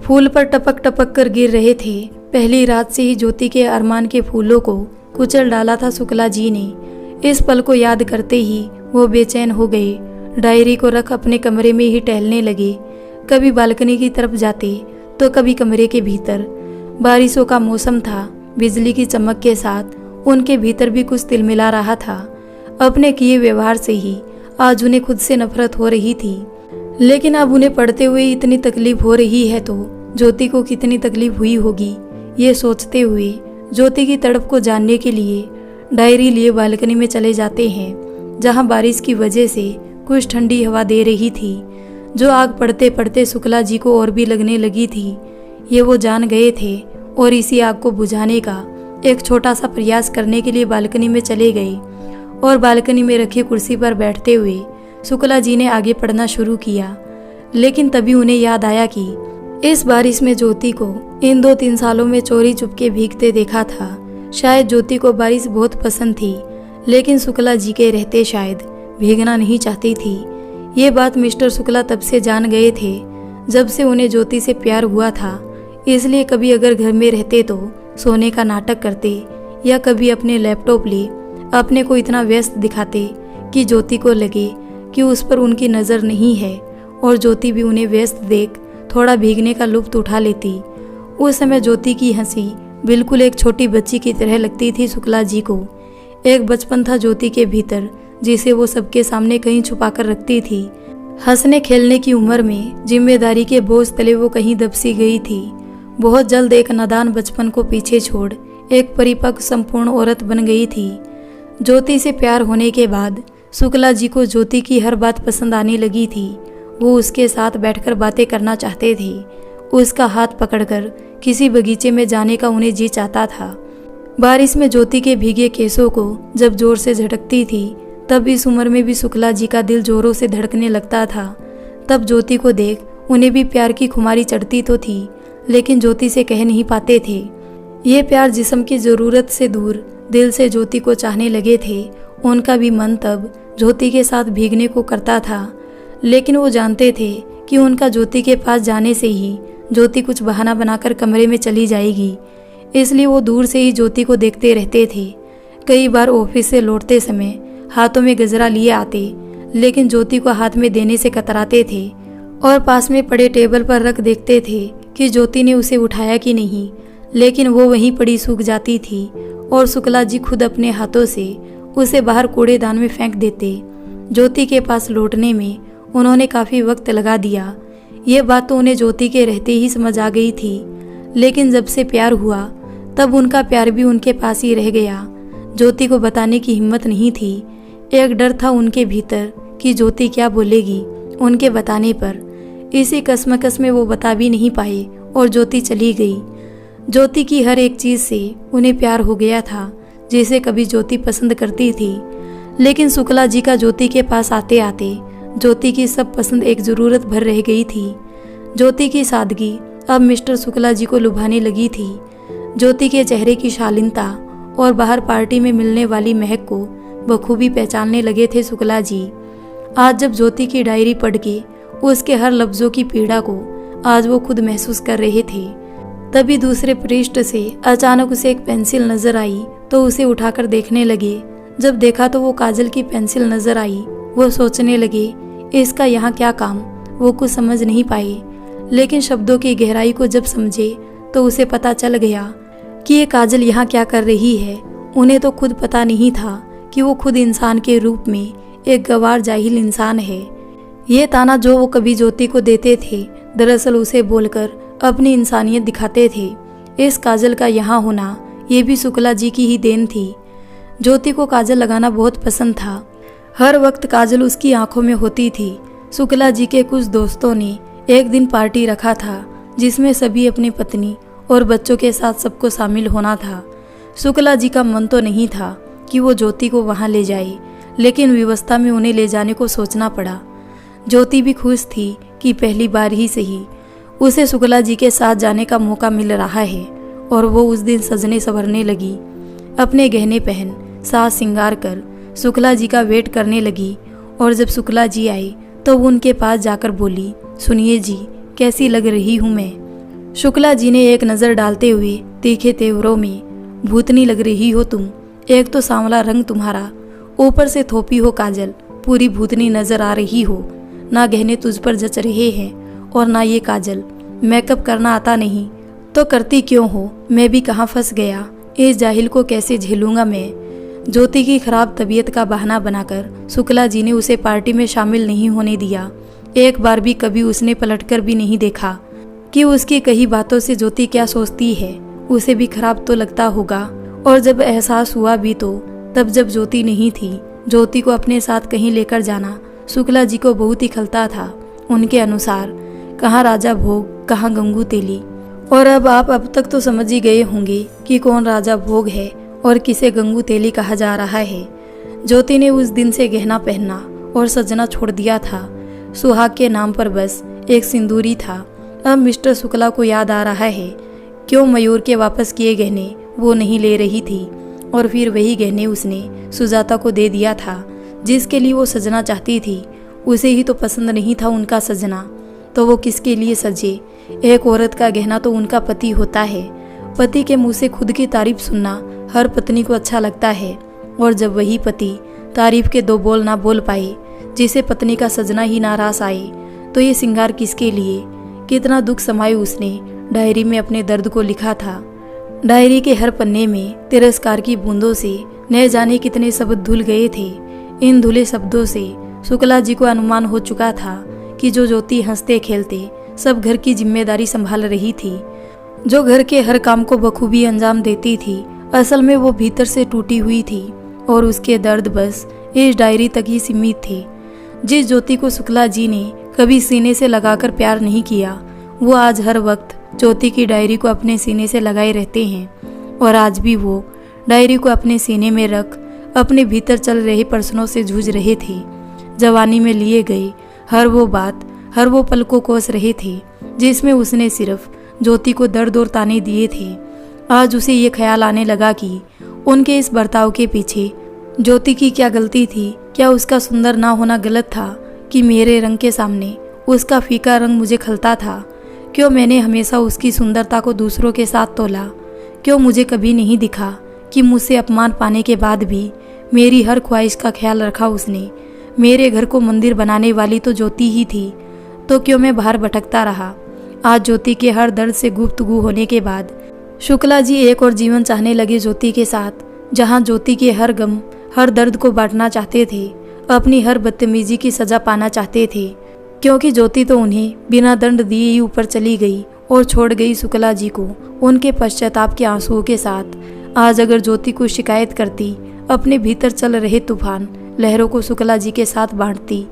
फूल पर टपक टपक कर गिर रहे थे। पहली रात से ही ज्योति के अरमान के फूलों को कुचल डाला था शुक्ला जी ने। इस पल को याद करते ही वो बेचैन हो गए। डायरी को रख अपने कमरे में ही टहलने लगे, कभी बालकनी की तरफ जाते तो कभी कमरे के भीतर। बारिशों का मौसम था, बिजली की चमक के साथ उनके भीतर भी कुछ तिलमिला रहा था। अपने किए व्यवहार से ही आज उन्हें खुद से नफरत हो रही थी, लेकिन अब उन्हें पढ़ते हुए इतनी तकलीफ हो रही है तो ज्योति को कितनी तकलीफ हुई होगी। ये सोचते हुए ज्योति की तड़प को जानने के लिए डायरी लिए बालकनी में चले जाते हैं, जहां बारिश की वजह से कुछ ठंडी हवा दे रही थी, जो आग पड़ते पड़ते शुक्ला जी को और भी लगने लगी थी। ये वो जान गए थे और इसी आग को बुझाने का एक छोटा सा प्रयास करने के लिए बालकनी में चले गए। और बालकनी में रखी कुर्सी पर बैठते हुए शुक्ला जी ने आगे पढ़ना शुरू किया, लेकिन तभी उन्हें याद आया कि इस बारिश में ज्योति को इन 2-3 सालों में चोरी चुपके भीगते देखा था। शायद ज्योति को बारिश बहुत पसंद थी, लेकिन शुक्ला जी के रहते शायद भीगना नहीं चाहती थी। ये बात मिस्टर शुक्ला तब से जान गए थे जब से उन्हें ज्योति से प्यार हुआ था। इसलिए कभी अगर घर में रहते तो सोने का नाटक करते, या कभी अपने लैपटॉप ले अपने को इतना व्यस्त दिखाते कि ज्योति को लगे कि उस पर उनकी नज़र नहीं है, और ज्योति भी उन्हें व्यस्त देख थोड़ा भीगने का लुत्फ उठा लेती। उस समय ज्योति की हंसी बिल्कुल एक छोटी बच्ची की तरह लगती थी शुक्ला जी को। एक बचपन था ज्योति के भीतर जिसे वो सबके सामने कहीं छुपा कर रखती थी। हंसने खेलने की उम्र में जिम्मेदारी के बोझ तले वो कहीं दबसी गई थी। बहुत जल्द एक नादान बचपन को पीछे छोड़ एक परिपक्व संपूर्ण औरत बन गई थी। ज्योति से प्यार होने के बाद शुक्ला जी को ज्योति की हर बात पसंद आने लगी थी। वो उसके साथ बैठकर बातें करना चाहते थे, उसका हाथ पकड़कर किसी बगीचे में जाने का उन्हें जी चाहता था। बारिश में ज्योति के भीगे केसों को जब जोर से झटकती थी, तब इस उम्र में भी शुक्ला जी का दिल जोरों से धड़कने लगता था। तब ज्योति को देख उन्हें भी प्यार की खुमारी चढ़ती तो थी, लेकिन ज्योति से कह नहीं पाते थे। ये प्यार जिस्म की ज़रूरत से दूर दिल से ज्योति को चाहने लगे थे। उनका भी मन तब ज्योति के साथ भीगने को करता था, लेकिन वो जानते थे कि उनका ज्योति के पास जाने से ही ज्योति कुछ बहाना बनाकर कमरे में चली जाएगी। इसलिए वो दूर से ही ज्योति को देखते रहते थे। कई बार ऑफिस से लौटते समय हाथों में गजरा लिए आते, लेकिन ज्योति को हाथ में देने से कतराते थे और पास में पड़े टेबल पर रख देखते थे कि ज्योति ने उसे उठाया कि नहीं, लेकिन वो वहीं पड़ी सूख जाती थी और शुक्ला जी खुद अपने हाथों से उसे बाहर कूड़ेदान में फेंक देते। ज्योति के पास लौटने में उन्होंने काफ़ी वक्त लगा दिया। ये बात तो उन्हें ज्योति के रहते ही समझ आ गई थी, लेकिन जब से प्यार हुआ तब उनका प्यार भी उनके पास ही रह गया। ज्योति को बताने की हिम्मत नहीं थी। एक डर था उनके भीतर कि ज्योति क्या बोलेगी उनके बताने पर। इसी कसमकस में वो बता भी नहीं पाए और ज्योति चली गई। ज्योति की हर एक चीज़ से उन्हें प्यार हो गया था, जिसे कभी ज्योति पसंद करती थी। लेकिन शुक्ला जी का ज्योति के पास आते आते ज्योति की सब पसंद एक ज़रूरत भर रह गई थी। ज्योति की सादगी अब मिस्टर शुक्ला जी को लुभाने लगी थी। ज्योति के चेहरे की शालीनता और बाहर पार्टी में मिलने वाली महक को बखूबी पहचानने लगे थे शुक्ला जी। आज जब ज्योति की डायरी पढ़ के उसके हर लफ्जों की पीड़ा को आज वो खुद महसूस कर रहे थे। तभी दूसरे पृष्ठ से अचानक उसे एक पेंसिल नजर आई तो उसे उठाकर देखने लगे। जब देखा तो वो काजल की पेंसिल नजर आई। वो सोचने लगे इसका यहाँ क्या काम। वो कुछ समझ नहीं पाए, लेकिन शब्दों की गहराई को जब समझे तो उसे पता चल गया कि ये काजल यहाँ क्या कर रही है। उन्हें तो खुद पता नहीं था कि वो खुद इंसान के रूप में एक गंवार जाहिल इंसान है। ये ताना जो वो कभी ज्योति को देते थे, दरअसल उसे बोलकर अपनी इंसानियत दिखाते थे। इस काजल का यहाँ होना ये भी शुक्ला जी की ही देन थी। ज्योति को काजल लगाना बहुत पसंद था। हर वक्त काजल उसकी आंखों में होती थी। शुक्ला जी के कुछ दोस्तों ने एक दिन पार्टी रखा था जिसमें सभी अपनी पत्नी और बच्चों के साथ सबको शामिल होना था। शुक्ला जी का मन तो नहीं था कि वो ज्योति को वहां ले जाए, लेकिन व्यवस्था में उन्हें ले जाने को सोचना पड़ा। ज्योति भी खुश थी कि पहली बार ही सही उसे शुक्ला जी के साथ जाने का मौका मिल रहा है, और वो उस दिन सजने संवरने लगी। अपने गहने पहन साज श्रृंगार कर शुक्ला जी का वेट करने लगी। और जब शुक्ला जी आए तो वो उनके पास जाकर बोली, सुनिए जी, कैसी लग रही हूँ मैं। शुक्ला जी ने एक नज़र डालते हुए तीखे तेवरों में, भूतनी लग रही हो तुम। एक तो सांवला रंग तुम्हारा, ऊपर से थोपी हो काजल, पूरी भूतनी नजर आ रही हो। ना गहने तुझ पर जच रहे हैं और ना ये काजल। मेकअप करना आता नहीं तो करती क्यों हो। मैं भी कहाँ फंस गया, इस जाहिल को कैसे झेलूंगा मैं। ज्योति की खराब तबीयत का बहाना बनाकर शुक्ला जी ने उसे पार्टी में शामिल नहीं होने दिया। एक बार भी कभी उसने पलटकर भी नहीं देखा कि उसकी कही बातों से ज्योति क्या सोचती है। उसे भी खराब तो लगता होगा। और जब एहसास हुआ भी तो तब जब ज्योति नहीं थी। ज्योति को अपने साथ कहीं लेकर जाना शुक्ला जी को बहुत ही खलता था। उनके अनुसार कहाँ राजा भोग, कहाँ गंगू तेली। और अब तक तो समझ ही गए होंगे कि कौन राजा भोग है और किसे गंगू तेली कहा जा रहा है। ज्योति ने उस दिन से गहना पहनना और सजना छोड़ दिया था। सुहाग के नाम पर बस एक सिंदूरी था। अब मिस्टर शुक्ला को याद आ रहा है क्यों मयूर के वापस किए गहने वो नहीं ले रही थी, और फिर वही गहने उसने सुजाता को दे दिया था जिसके लिए वो सजना चाहती थी। उसे ही तो पसंद नहीं था उनका सजना, तो वो किसके लिए सजे। एक औरत का गहना तो उनका पति होता है। पति के मुंह से खुद की तारीफ सुनना हर पत्नी को अच्छा लगता है, और जब वही पति तारीफ के दो बोल ना बोल पाए, जिसे पत्नी का सजना ही नाराज आए, तो ये श्रृंगार किसके लिए। कितना दुख समाये उसने डायरी में अपने दर्द को लिखा था। डायरी के हर पन्ने में तिरस्कार की बूंदों से न जाने कितने शब्द धुल गए थे। इन धुले शब्दों से शुक्ला जी को अनुमान हो चुका था कि जो ज्योति हंसते खेलते सब घर की जिम्मेदारी संभाल रही थी, जो घर के हर काम को बखूबी अंजाम देती थी, असल में वो भीतर से टूटी हुई थी, और उसके दर्द बस इस डायरी तक ही सीमित थे। जिस ज्योति को शुक्ला जी ने कभी सीने से लगाकर प्यार नहीं किया, वो आज हर वक्त ज्योति की डायरी को अपने सीने से लगाए रहते हैं। और आज भी वो डायरी को अपने सीने में रख अपने भीतर चल रहे प्रश्नों से जूझ रहे थे। जवानी में लिए गए हर वो बात, हर वो पल को कोस रहे थे जिसमें उसने सिर्फ ज्योति को दर्द और ताने दिए थे। आज उसे ये ख्याल आने लगा कि उनके इस बर्ताव के पीछे ज्योति की क्या गलती थी। क्या उसका सुंदर ना होना गलत था कि मेरे रंग के सामने उसका फीका रंग मुझे खलता था। क्यों मैंने हमेशा उसकी सुंदरता को दूसरों के साथ तोला। क्यों मुझे कभी नहीं दिखा कि मुझसे अपमान पाने के बाद भी मेरी हर ख्वाहिश का ख्याल रखा उसने। मेरे घर को मंदिर बनाने वाली तो ज्योति ही थी, तो क्यों मैं बाहर भटकता रहा। आज ज्योति के हर दर्द से गुफ्तगू होने के बाद शुक्ला जी एक और जीवन चाहने लगे ज्योति के साथ, जहां ज्योति के हर गम, हर दर्द को बांटना चाहते थे, अपनी हर बदतमीजी की सजा पाना चाहते थे। क्योंकि ज्योति तो उन्हें बिना दंड दिए ही ऊपर चली गई और छोड़ गई शुक्ला जी को उनके पश्चाताप के आंसुओं के साथ। आज अगर ज्योति को शिकायत करती, अपने भीतर चल रहे तूफान लहरों को शुक्ला जी के साथ बांटती,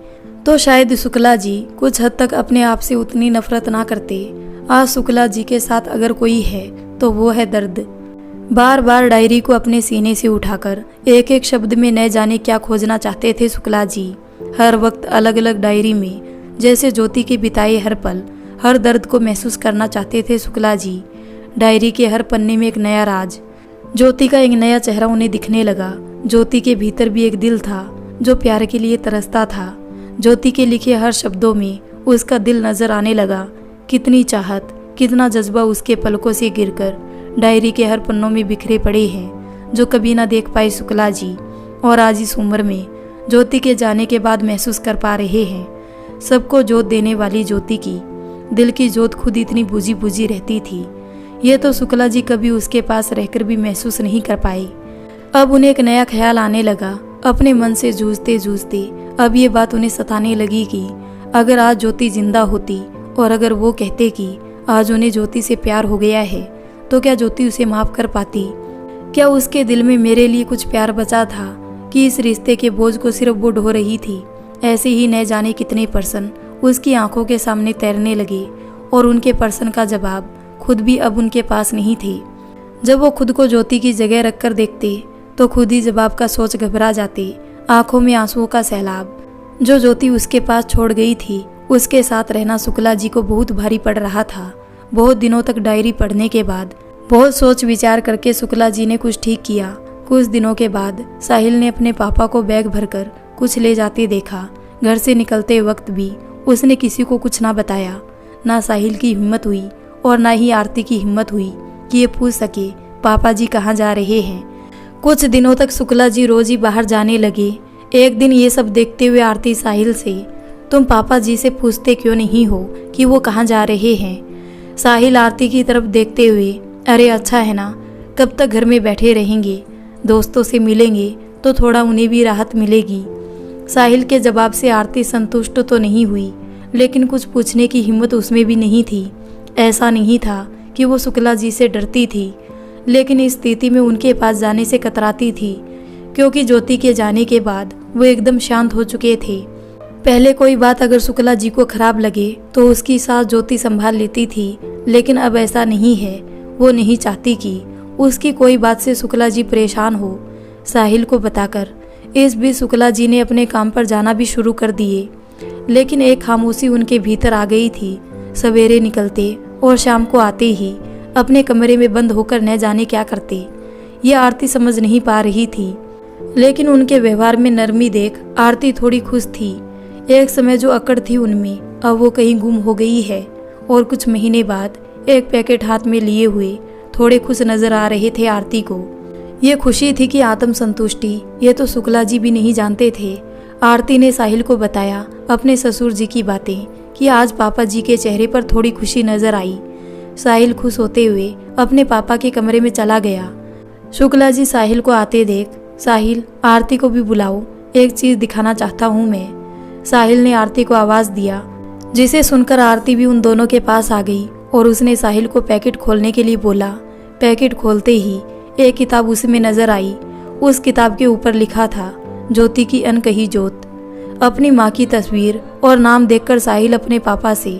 तो शायद शुक्ला जी कुछ हद तक अपने आप से उतनी नफरत ना करते। आज शुक्ला जी के साथ अगर कोई है तो वो है दर्द। बार बार डायरी को अपने सीने से उठाकर एक एक शब्द में न जाने क्या खोजना चाहते थे शुक्ला जी। हर वक्त अलग अलग डायरी में जैसे ज्योति के बिताए हर पल, हर दर्द को महसूस करना चाहते थे शुक्ला जी। डायरी के हर पन्ने में एक नया राज, ज्योति का एक नया चेहरा उन्हें दिखने लगा। ज्योति के भीतर भी एक दिल था जो प्यार के लिए तरसता था। ज्योति के लिखे हर शब्दों में उसका दिल नजर आने लगा। कितनी चाहत, कितना जज्बा उसके पलकों से गिरकर डायरी के हर पन्नों में बिखरे पड़े हैं, जो कभी ना देख पाए शुक्ला जी, और आज इस उम्र में ज्योति के जाने के बाद महसूस कर पा रहे हैं। सबको जोत देने वाली ज्योति की दिल की जोत खुद इतनी बुझी बुझी रहती थी, ये तो शुक्ला जी कभी उसके पास रहकर भी महसूस नहीं कर पाए। अब उन्हें एक नया ख्याल आने लगा। अपने मन से जूझते जूझते अब ये बात उन्हें सताने लगी कि अगर आज ज्योति जिंदा होती और अगर वो कहते कि आज उन्हें ज्योति से प्यार हो गया है, तो क्या ज्योति उसे माफ कर पाती? क्या उसके दिल में मेरे लिए कुछ प्यार बचा था कि इस रिश्ते के बोझ को सिर्फ वो ढो रही थी? ऐसे ही न जाने कितने पर्सन उसकी आंखों के सामने तैरने लगे और उनके पर्सन का जवाब खुद भी अब उनके पास नहीं थे। जब वो खुद को ज्योति की जगह रखकर देखते तो खुद ही जवाब का सोच घबरा जाते। आंखों में आंसुओं का सैलाब। जो ज्योति उसके पास छोड़ गई थी, उसके साथ रहना शुक्ला जी को बहुत भारी पड़ रहा था। बहुत दिनों तक डायरी पढ़ने के बाद, बहुत सोच विचार करके शुक्ला जी ने कुछ ठीक किया। कुछ दिनों के बाद साहिल ने अपने पापा को बैग भरकर कुछ ले जाते देखा। घर से निकलते वक्त भी उसने किसी को कुछ ना बताया। ना साहिल की हिम्मत हुई और ना ही आरती की हिम्मत हुई कि ये पूछ सके पापा जी कहाँ जा रहे हैं। कुछ दिनों तक शुक्ला जी रोज ही बाहर जाने लगे। एक दिन ये सब देखते हुए आरती साहिल से, तुम पापा जी से पूछते क्यों नहीं हो कि वो कहाँ जा रहे हैं? साहिल आरती की तरफ देखते हुए, अरे अच्छा है ना, कब तक घर में बैठे रहेंगे? दोस्तों से मिलेंगे तो थोड़ा उन्हें भी राहत मिलेगी। साहिल के जवाब से आरती संतुष्ट तो नहीं हुई, लेकिन कुछ पूछने की हिम्मत उसमें भी नहीं थी। ऐसा नहीं था कि वो शुक्ला जी से डरती थी, लेकिन इस स्थिति में उनके पास जाने से कतराती थी, क्योंकि ज्योति के जाने के बाद वो एकदम शांत हो चुके थे। पहले कोई बात अगर शुक्ला जी को खराब लगे तो उसकी सास ज्योति संभाल लेती थी, लेकिन अब ऐसा नहीं है। वो नहीं चाहती कि उसकी कोई बात से शुक्ला जी परेशान हो। साहिल को बताकर इस बीच शुक्ला जी ने अपने काम पर जाना भी शुरू कर दिए, लेकिन एक खामोशी उनके भीतर आ गई थी। सवेरे निकलते और शाम को आते ही अपने कमरे में बंद होकर न जाने क्या करते, ये आरती समझ नहीं पा रही थी। लेकिन उनके व्यवहार में नरमी देख आरती थोड़ी खुश थी। एक समय जो अकड़ थी उनमें, अब वो कहीं गुम हो गई है। और कुछ महीने बाद एक पैकेट हाथ में लिए हुए थोड़े खुश नजर आ रहे थे आरती को। ये खुशी थी कि आत्म संतुष्टि, ये तो शुक्ला जी भी नहीं जानते थे। आरती ने साहिल को बताया अपने ससुर जी की बातें कि आज पापा जी के चेहरे पर थोड़ी खुशी नजर आई। साहिल खुश होते हुए अपने पापा के कमरे में चला गया। शुक्ला जी साहिल को आते देख, साहिल आरती को भी बुलाओ, एक चीज दिखाना चाहता हूँ मैं। साहिल ने आरती को आवाज दिया, जिसे सुनकर आरती भी उन दोनों के पास आ गई और उसने साहिल को पैकेट खोलने के लिए बोला। पैकेट खोलते ही एक किताब उसमें नजर आई। उस किताब के ऊपर लिखा था ज्योति की अनकही जोत। अपनी माँ की तस्वीर और नाम देखकर साहिल अपने पापा से,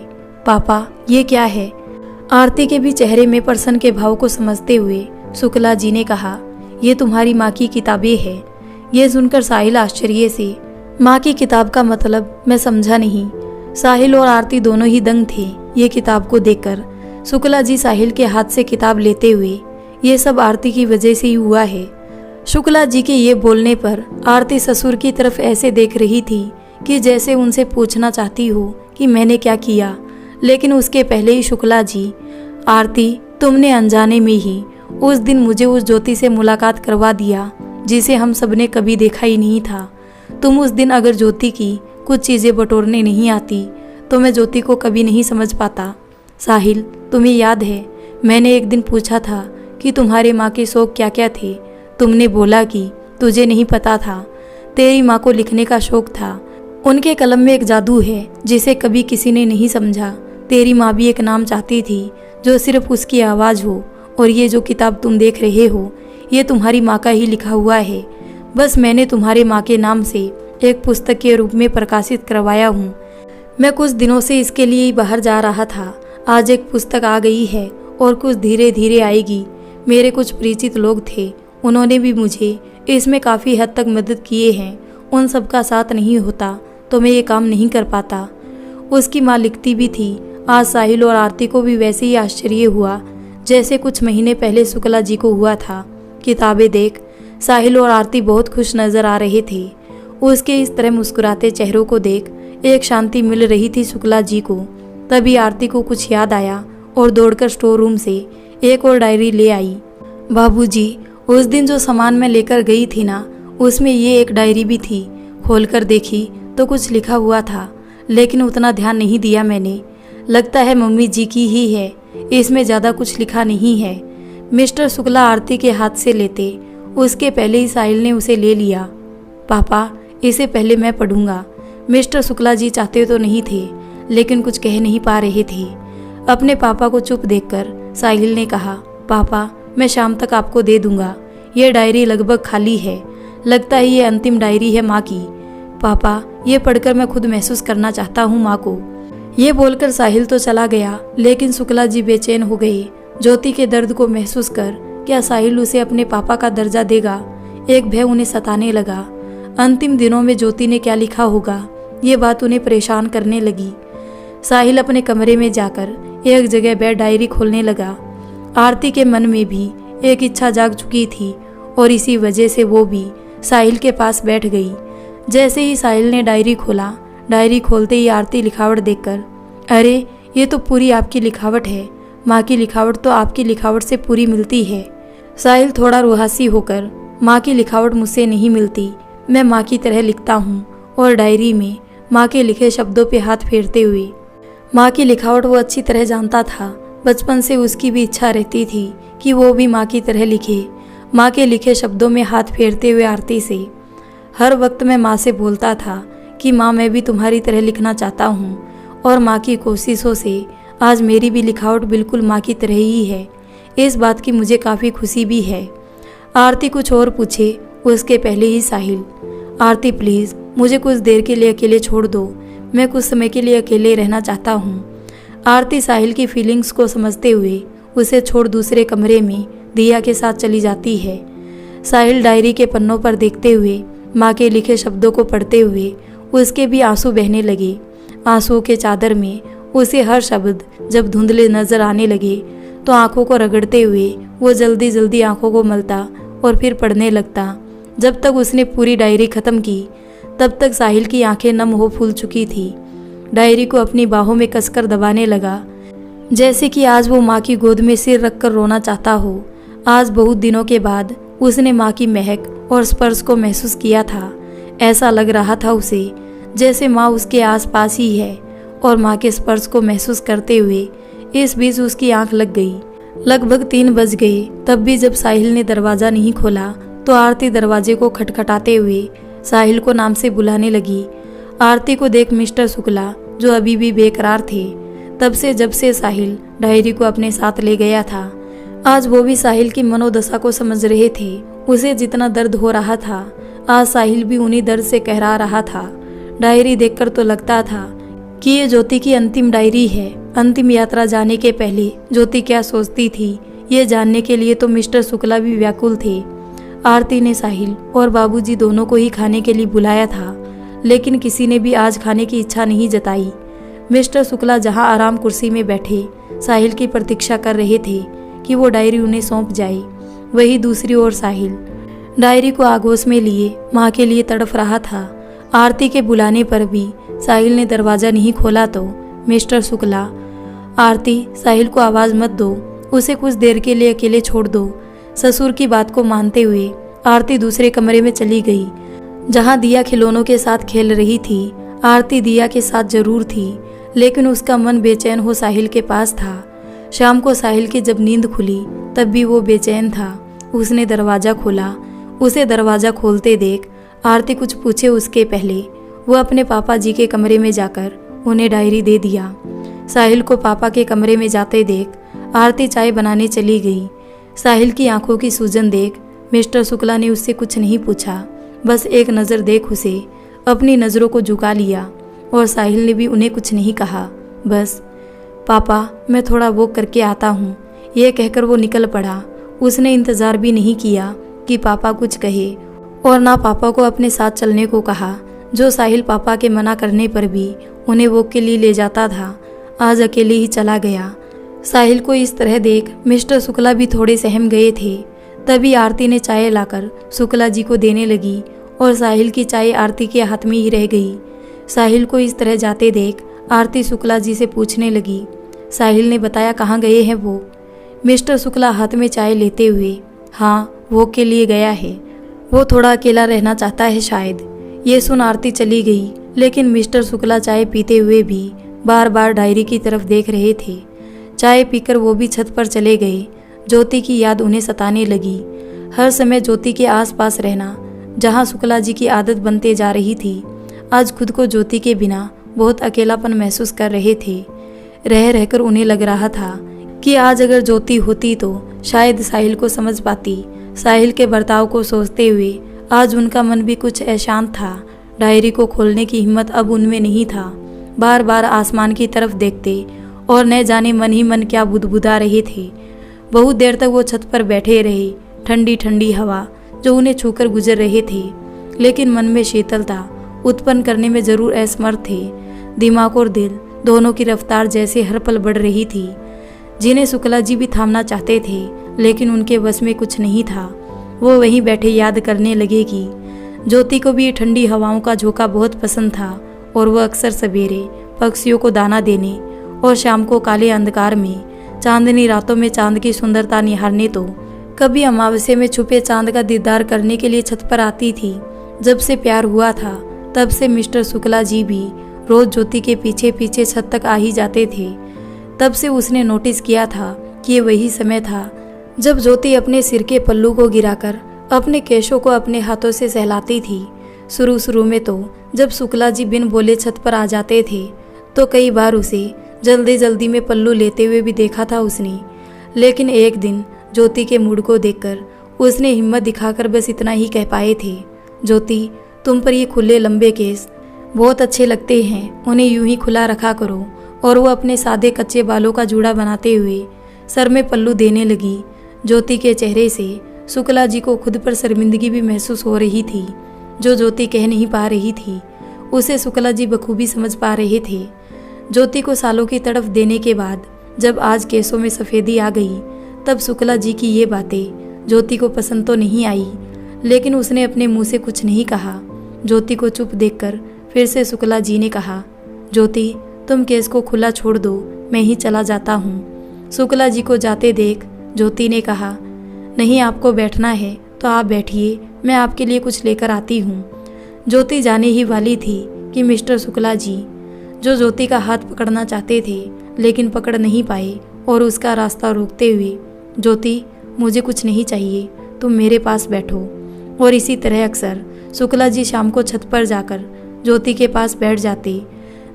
पापा ये क्या है? आरती के भी चेहरे में प्रसन्न के भाव को समझते हुए शुक्ला जी ने कहा, ये तुम्हारी माँ की किताबें हैं। ये सुनकर साहिल आश्चर्य से, माँ की किताब का मतलब मैं समझा नहीं। साहिल और आरती दोनों ही दंग थे ये किताब को देखकर। शुक्ला जी साहिल के हाथ से किताब लेते हुए, ये सब आरती की वजह से ही हुआ है। शुक्ला जी के ये बोलने पर आरती ससुर की तरफ ऐसे देख रही थी कि जैसे उनसे पूछना चाहती हो कि मैंने क्या किया। लेकिन उसके पहले ही शुक्ला जी, आरती तुमने अनजाने में ही उस दिन मुझे उस ज्योति से मुलाकात करवा दिया जिसे हम सबने कभी देखा ही नहीं था। तुम उस दिन अगर ज्योति की कुछ चीज़ें बटोरने नहीं आती तो मैं ज्योति को कभी नहीं समझ पाता। साहिल तुम्हें याद है मैंने एक दिन पूछा था कि तुम्हारे माँ के शौक क्या क्या थे? तुमने बोला कि तुझे नहीं पता था, तेरी माँ को लिखने का शौक था। उनके कलम में एक जादू है जिसे कभी किसी ने नहीं समझा। तेरी माँ भी एक नाम चाहती थी जो सिर्फ उसकी आवाज़ हो, और ये जो किताब तुम देख रहे हो ये तुम्हारी माँ का ही लिखा हुआ है। बस मैंने तुम्हारे माँ के नाम से एक पुस्तक के रूप में प्रकाशित करवाया हूँ। मैं कुछ दिनों से इसके लिए ही बाहर जा रहा था। आज एक पुस्तक आ गई है और कुछ धीरे धीरे आएगी। मेरे कुछ परिचित लोग थे, उन्होंने भी मुझे इसमें काफ़ी हद तक मदद किए हैं। उन सब का साथ नहीं होता तो मैं ये काम नहीं कर पाता। उसकी माँ लिखती भी थी, आज साहिल और आरती को भी वैसे ही आश्चर्य हुआ जैसे कुछ महीने पहले शुक्ला जी को हुआ था। किताबें देख साहिल और आरती बहुत खुश नजर आ रहे थे। उसके इस तरह मुस्कुराते चेहरों को देख एक शांति मिल रही थी शुक्ला जी को। तभी आरती को कुछ याद आया और दौड़कर स्टोर रूम से एक और डायरी ले आई। बाबूजी, उस दिन जो सामान मैं लेकर गई थी ना, उसमें ये एक डायरी भी थी। खोलकर देखी तो कुछ लिखा हुआ था, लेकिन उतना ध्यान नहीं दिया मैंने। लगता है मम्मी जी की ही है, इसमें ज़्यादा कुछ लिखा नहीं है। मिस्टर शुक्ला आरती के हाथ से लेते उसके पहले ही साहिल ने उसे ले लिया। पापा, इसे पहले मैं पढ़ूंगा। मिस्टर शुक्ला जी चाहते तो नहीं थे, लेकिन कुछ कह नहीं पा रहे थे। अपने पापा को चुप देखकर साहिल ने कहा, पापा मैं शाम तक आपको दे दूंगा। ये डायरी लगभग खाली है। लगता है ये अंतिम डायरी है माँ की। पापा, ये पढ़कर मैं खुद महसूस करना चाहता हूँ माँ को। ये बोलकर साहिल तो चला गया, लेकिन शुक्ला जी बेचैन हो गए। ज्योति के दर्द को महसूस कर क्या साहिल उसे अपने पापा का दर्जा देगा? एक भय उन्हें सताने लगा। अंतिम दिनों में ज्योति ने क्या लिखा होगा, ये बात उन्हें परेशान करने लगी। साहिल अपने कमरे में जाकर एक जगह बैठ डायरी खोलने लगा। आरती के मन में भी एक इच्छा जाग चुकी थी और इसी वजह से वो भी साहिल के पास बैठ गई। जैसे ही साहिल ने डायरी खोला, डायरी खोलते ही आरती लिखावट देखकर, अरे ये तो पूरी आपकी लिखावट है। माँ की लिखावट तो आपकी लिखावट से पूरी मिलती है। साहिल थोड़ा रुहासी होकर, माँ की लिखावट मुझसे नहीं मिलती, मैं माँ की तरह लिखता हूँ। और डायरी में माँ के लिखे शब्दों पे हाथ फेरते हुए, माँ की लिखावट वो अच्छी तरह जानता था। बचपन से उसकी भी इच्छा रहती थी कि वो भी माँ की तरह लिखे। माँ के लिखे शब्दों में हाथ फेरते हुए आरती से, हर वक्त मैं माँ से बोलता था कि माँ मैं भी तुम्हारी तरह लिखना चाहता हूँ। और माँ की कोशिशों से आज मेरी भी लिखावट बिल्कुल माँ की तरह ही है। इस बात की मुझे काफ़ी खुशी भी है। आरती कुछ और पूछे उसके पहले ही साहिल, आरती प्लीज़ मुझे कुछ देर के लिए अकेले छोड़ दो। मैं कुछ समय के लिए अकेले रहना चाहता हूँ। आरती साहिल की फीलिंग्स को समझते हुए उसे छोड़ दूसरे कमरे में दिया के साथ चली जाती है। साहिल डायरी के पन्नों पर देखते हुए, माँ के लिखे शब्दों को पढ़ते हुए उसके भी आंसू बहने लगे। आंसुओं के चादर में उसे हर शब्द जब धुंधले नजर आने लगे तो आंखों को रगड़ते हुए वो जल्दी जल्दी आंखों को मलता और फिर पढ़ने लगता। जब तक उसने पूरी डायरी खत्म की तब तक साहिल की आंखें नम हो फूल चुकी थी। डायरी को अपनी बाहों में कसकर दबाने लगा, जैसे कि आज वो माँ की गोद में सिर रखकर रोना चाहता हो। आज बहुत दिनों के बाद उसने माँ की महक और स्पर्श को महसूस किया था। ऐसा लग रहा था उसे जैसे माँ उसके आसपास ही है। और माँ के स्पर्श को महसूस करते हुए इस बीच उसकी आंख लग गई। लगभग 3 बज गए। तब भी जब साहिल ने दरवाज़ा नहीं खोला तो आरती दरवाजे को खटखटाते हुए साहिल को नाम से बुलाने लगी। आरती को देख मिस्टर शुक्ला, जो अभी भी बेकरार थे तब से जब से साहिल डायरी को अपने साथ ले गया था, आज वो भी साहिल की मनोदशा को समझ रहे थे। उसे जितना दर्द हो रहा था आज साहिल भी उन्हीं दर्द से कहरा रहा था। डायरी देखकर तो लगता था कि ये ज्योति की अंतिम डायरी है। अंतिम यात्रा जाने के पहले ज्योति क्या सोचती थी ये जानने के लिए तो मिस्टर शुक्ला भी व्याकुल थे। आरती ने साहिल और बाबूजी दोनों को ही खाने के लिए बुलाया था, लेकिन किसी ने भी आज खाने की इच्छा नहीं जताई। मिस्टर शुक्ला जहां आराम कुर्सी में बैठे साहिल की प्रतीक्षा कर रहे थे कि वो डायरी उन्हें सौंप जाए, वही दूसरी ओर साहिल डायरी को आगोश में लिए माँ के लिए तड़फ रहा था। आरती के बुलाने पर भी साहिल ने दरवाज़ा नहीं खोला तो मिस्टर शुक्ला, आरती साहिल को आवाज़ मत दो, उसे कुछ देर के लिए अकेले छोड़ दो। ससुर की बात को मानते हुए आरती दूसरे कमरे में चली गई, जहां दिया खिलौनों के साथ खेल रही थी। आरती दिया के साथ जरूर थी, लेकिन उसका मन बेचैन हो साहिल के पास था। शाम को साहिल की जब नींद खुली तब भी वो बेचैन था। उसने दरवाज़ा खोला। उसे दरवाज़ा खोलते देख आरती कुछ पूछे उसके पहले वो अपने पापा जी के कमरे में जाकर उन्हें डायरी दे दिया। साहिल को पापा के कमरे में जाते देख आरती चाय बनाने चली गई। साहिल की आंखों की सूजन देख मिस्टर शुक्ला ने उससे कुछ नहीं पूछा, बस एक नज़र देख उसे अपनी नज़रों को झुका लिया और साहिल ने भी उन्हें कुछ नहीं कहा। बस, पापा मैं थोड़ा वॉक करके आता हूँ, यह कहकर वो निकल पड़ा। उसने इंतज़ार भी नहीं किया कि पापा कुछ कहे और ना पापा को अपने साथ चलने को कहा, जो साहिल पापा के मना करने पर भी उन्हें वॉक के लिए ले जाता था। आज अकेले ही चला गया। साहिल को इस तरह देख मिस्टर शुक्ला भी थोड़े सहम गए थे। तभी आरती ने चाय लाकर शुक्ला जी को देने लगी और साहिल की चाय आरती के हाथ में ही रह गई। साहिल को इस तरह जाते देख आरती शुक्ला जी से पूछने लगी। साहिल ने बताया, कहाँ गए हैं वो? मिस्टर शुक्ला हाथ में चाय लेते हुए, हाँ वो के लिए गया है, वो थोड़ा अकेला रहना चाहता है शायद। ये सुन आरती चली गई, लेकिन मिस्टर शुक्ला चाय पीते हुए भी बार बार डायरी की तरफ देख रहे थे। चाय पीकर वो भी छत पर चले गए। ज्योति की याद उन्हें सताने लगी। हर समय ज्योति के आसपास रहना, जहाँ शुक्ला जी की आदत बनते जा रही थी, आज खुद को ज्योति के बिना बहुत अकेलापन महसूस कर रहे थे। रह रहकर उन्हें लग रहा था कि आज अगर ज्योति होती तो शायद साहिल को समझ पाती। साहिल के बर्ताव को सोचते हुए आज उनका मन भी कुछ अशांत था। डायरी को खोलने की हिम्मत अब उनमें नहीं था। बार बार आसमान की तरफ देखते और न जाने मन ही मन क्या बुदबुदा रहे थे। बहुत देर तक वो छत पर बैठे रहे। ठंडी ठंडी हवा जो उन्हें छूकर गुजर रहे थे, लेकिन मन में शीतलता उत्पन्न करने में जरूर असमर्थ थे। दिमाग और दिल दोनों की रफ्तार जैसे हर पल बढ़ रही थी, जिन्हें शुक्ला जी भी थामना चाहते थे, लेकिन उनके बस में कुछ नहीं था। वो वहीं बैठे याद करने लगे कि ज्योति को भी ठंडी हवाओं का झोंका बहुत पसंद था और वह अक्सर सवेरे पक्षियों को दाना देने और शाम को काले अंधकार में चांदनी रातों में चांद की सुंदरता निहारने, तो कभी अमावस्या में छुपे चांद का दीदार करने के लिए छत पर आती थी। जब से प्यार हुआ था तब से मिस्टर शुक्ला जी भी रोज ज्योति के पीछे पीछे छत तक आ ही जाते थे। तब से उसने नोटिस किया था कि ये वही समय था जब ज्योति अपने सिर के पल्लू को गिराकर अपने केशों को अपने हाथों से सहलाती थी। शुरू में तो जब शुक्ला जी बिन बोले छत पर आ जाते थे तो कई बार उसे जल्दी जल्दी में पल्लू लेते हुए भी देखा था उसने, लेकिन एक दिन ज्योति के मूड को देखकर उसने हिम्मत दिखाकर बस इतना ही कह पाए थे, ज्योति तुम पर ये खुले लंबे केस बहुत अच्छे लगते हैं, उन्हें यूं ही खुला रखा करो। और वो अपने सादे कच्चे बालों का जूड़ा बनाते हुए सर में पल्लू देने लगी। ज्योति के चेहरे से शुक्ला जी को खुद पर शर्मिंदगी भी महसूस हो रही थी। जो ज्योति कह नहीं पा रही थी उसे शुक्ला जी बखूबी समझ पा रहे थे। ज्योति को सालों की तड़फ देने के बाद जब आज केसों में सफ़ेदी आ गई, तब शुक्ला जी की ये बातें ज्योति को पसंद तो नहीं आई, लेकिन उसने अपने मुंह से कुछ नहीं कहा। ज्योति को चुप देखकर फिर से शुक्ला जी ने कहा, ज्योति तुम केस को खुला छोड़ दो, मैं ही चला जाता हूँ। शुक्ला जी को जाते देख ज्योति ने कहा, नहीं आपको बैठना है तो आप बैठिए, मैं आपके लिए कुछ लेकर आती हूँ। ज्योति जाने ही वाली थी कि मिस्टर शुक्ला जी, जो ज्योति का हाथ पकड़ना चाहते थे लेकिन पकड़ नहीं पाए, और उसका रास्ता रोकते हुए, ज्योति मुझे कुछ नहीं चाहिए, तुम मेरे पास बैठो। और इसी तरह अक्सर शुक्ला जी शाम को छत पर जाकर ज्योति के पास बैठ जाते।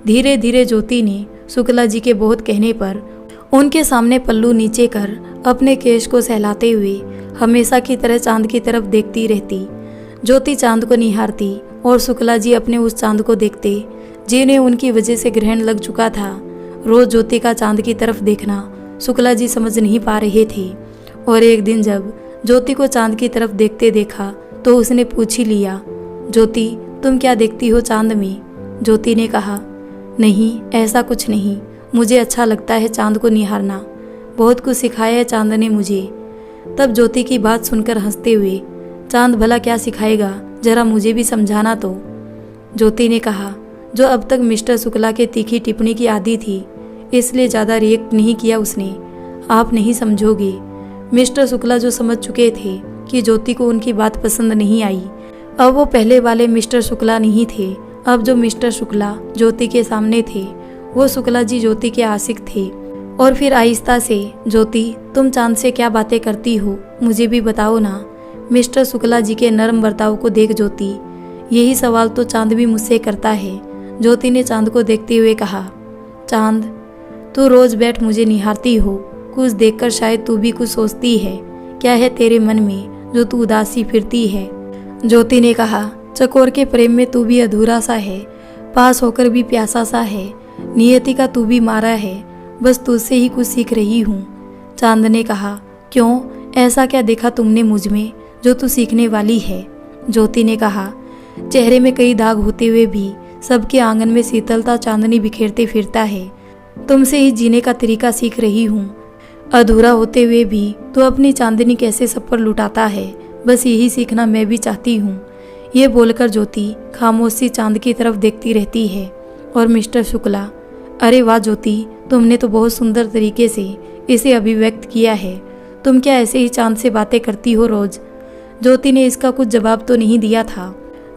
धीरे धीरे ज्योति ने शुक्ला जी के बहुत कहने पर उनके सामने पल्लू नीचे कर अपने केश को सहलाते हुए हमेशा की तरह चांद की तरफ देखती रहती। ज्योति चांद को निहारती और शुक्ला जी अपने उस चांद को देखते जिन्हें उनकी वजह से ग्रहण लग चुका था। रोज ज्योति का चांद की तरफ देखना शुक्ला जी समझ नहीं पा रहे थे, और एक दिन जब ज्योति को चांद की तरफ देखते देखा तो उसने पूछ ही लिया, ज्योति तुम क्या देखती हो चांद में? ज्योति ने कहा, नहीं ऐसा कुछ नहीं, मुझे अच्छा लगता है चांद को निहारना, बहुत कुछ सिखाया है चांद ने मुझे। तब ज्योति की बात सुनकर हंसते हुए, चांद भला क्या सिखाएगा, जरा मुझे भी समझाना तो। ज्योति ने कहा, जो अब तक मिस्टर शुक्ला के तीखी टिप्पणी की आदी थी, इसलिए ज़्यादा रिएक्ट नहीं किया उसने। आप नहीं समझोगे। मिस्टर शुक्ला जो समझ चुके थे कि ज्योति को उनकी बात पसंद नहीं आई, अब वो पहले वाले मिस्टर शुक्ला नहीं थे। अब जो मिस्टर शुक्ला ज्योति के सामने थे वो शुक्ला जी ज्योति के आशिक थे। और फिर आहिस्ता से, ज्योति तुम चांद से क्या बातें करती हो, मुझे भी बताओ ना। मिस्टर शुक्ला जी के नरम बर्ताव को देख ज्योति, यही सवाल तो चांद भी मुझसे करता है। ज्योति ने चांद को देखते हुए कहा, चांद तू रोज बैठ मुझे निहारती हो, कुछ देखकर शायद तू भी कुछ सोचती है। क्या है तेरे मन में जो तू उदासी फिरती है? ज्योति ने कहा, चकोर के प्रेम में तू भी अधूरा सा है, पास होकर भी प्यासा सा है, नियति का तू भी मारा है, बस तुझसे ही कुछ सीख रही हूँ। चांद ने कहा, क्यों, ऐसा क्या देखा तुमने मुझ में जो तू सीखने वाली है? ज्योति ने कहा, चेहरे में कई दाग होते हुए भी सबके आंगन में शीतलता चांदनी बिखेरते फिरता है। तुमसे ही जीने का तरीका सीख रही हूँ। अधूरा होते हुए भी तो अपनी चांदनी कैसे सब पर लुटाता है, बस यही सीखना मैं भी चाहती हूँ। ये बोलकर ज्योति खामोश सी चांद की तरफ देखती रहती है। और मिस्टर शुक्ला, अरे वाह ज्योति, तुमने तो बहुत सुंदर तरीके से इसे अभिव्यक्त किया है। तुम क्या ऐसे ही चांद से बातें करती हो रोज? ज्योति ने इसका कुछ जवाब तो नहीं दिया था,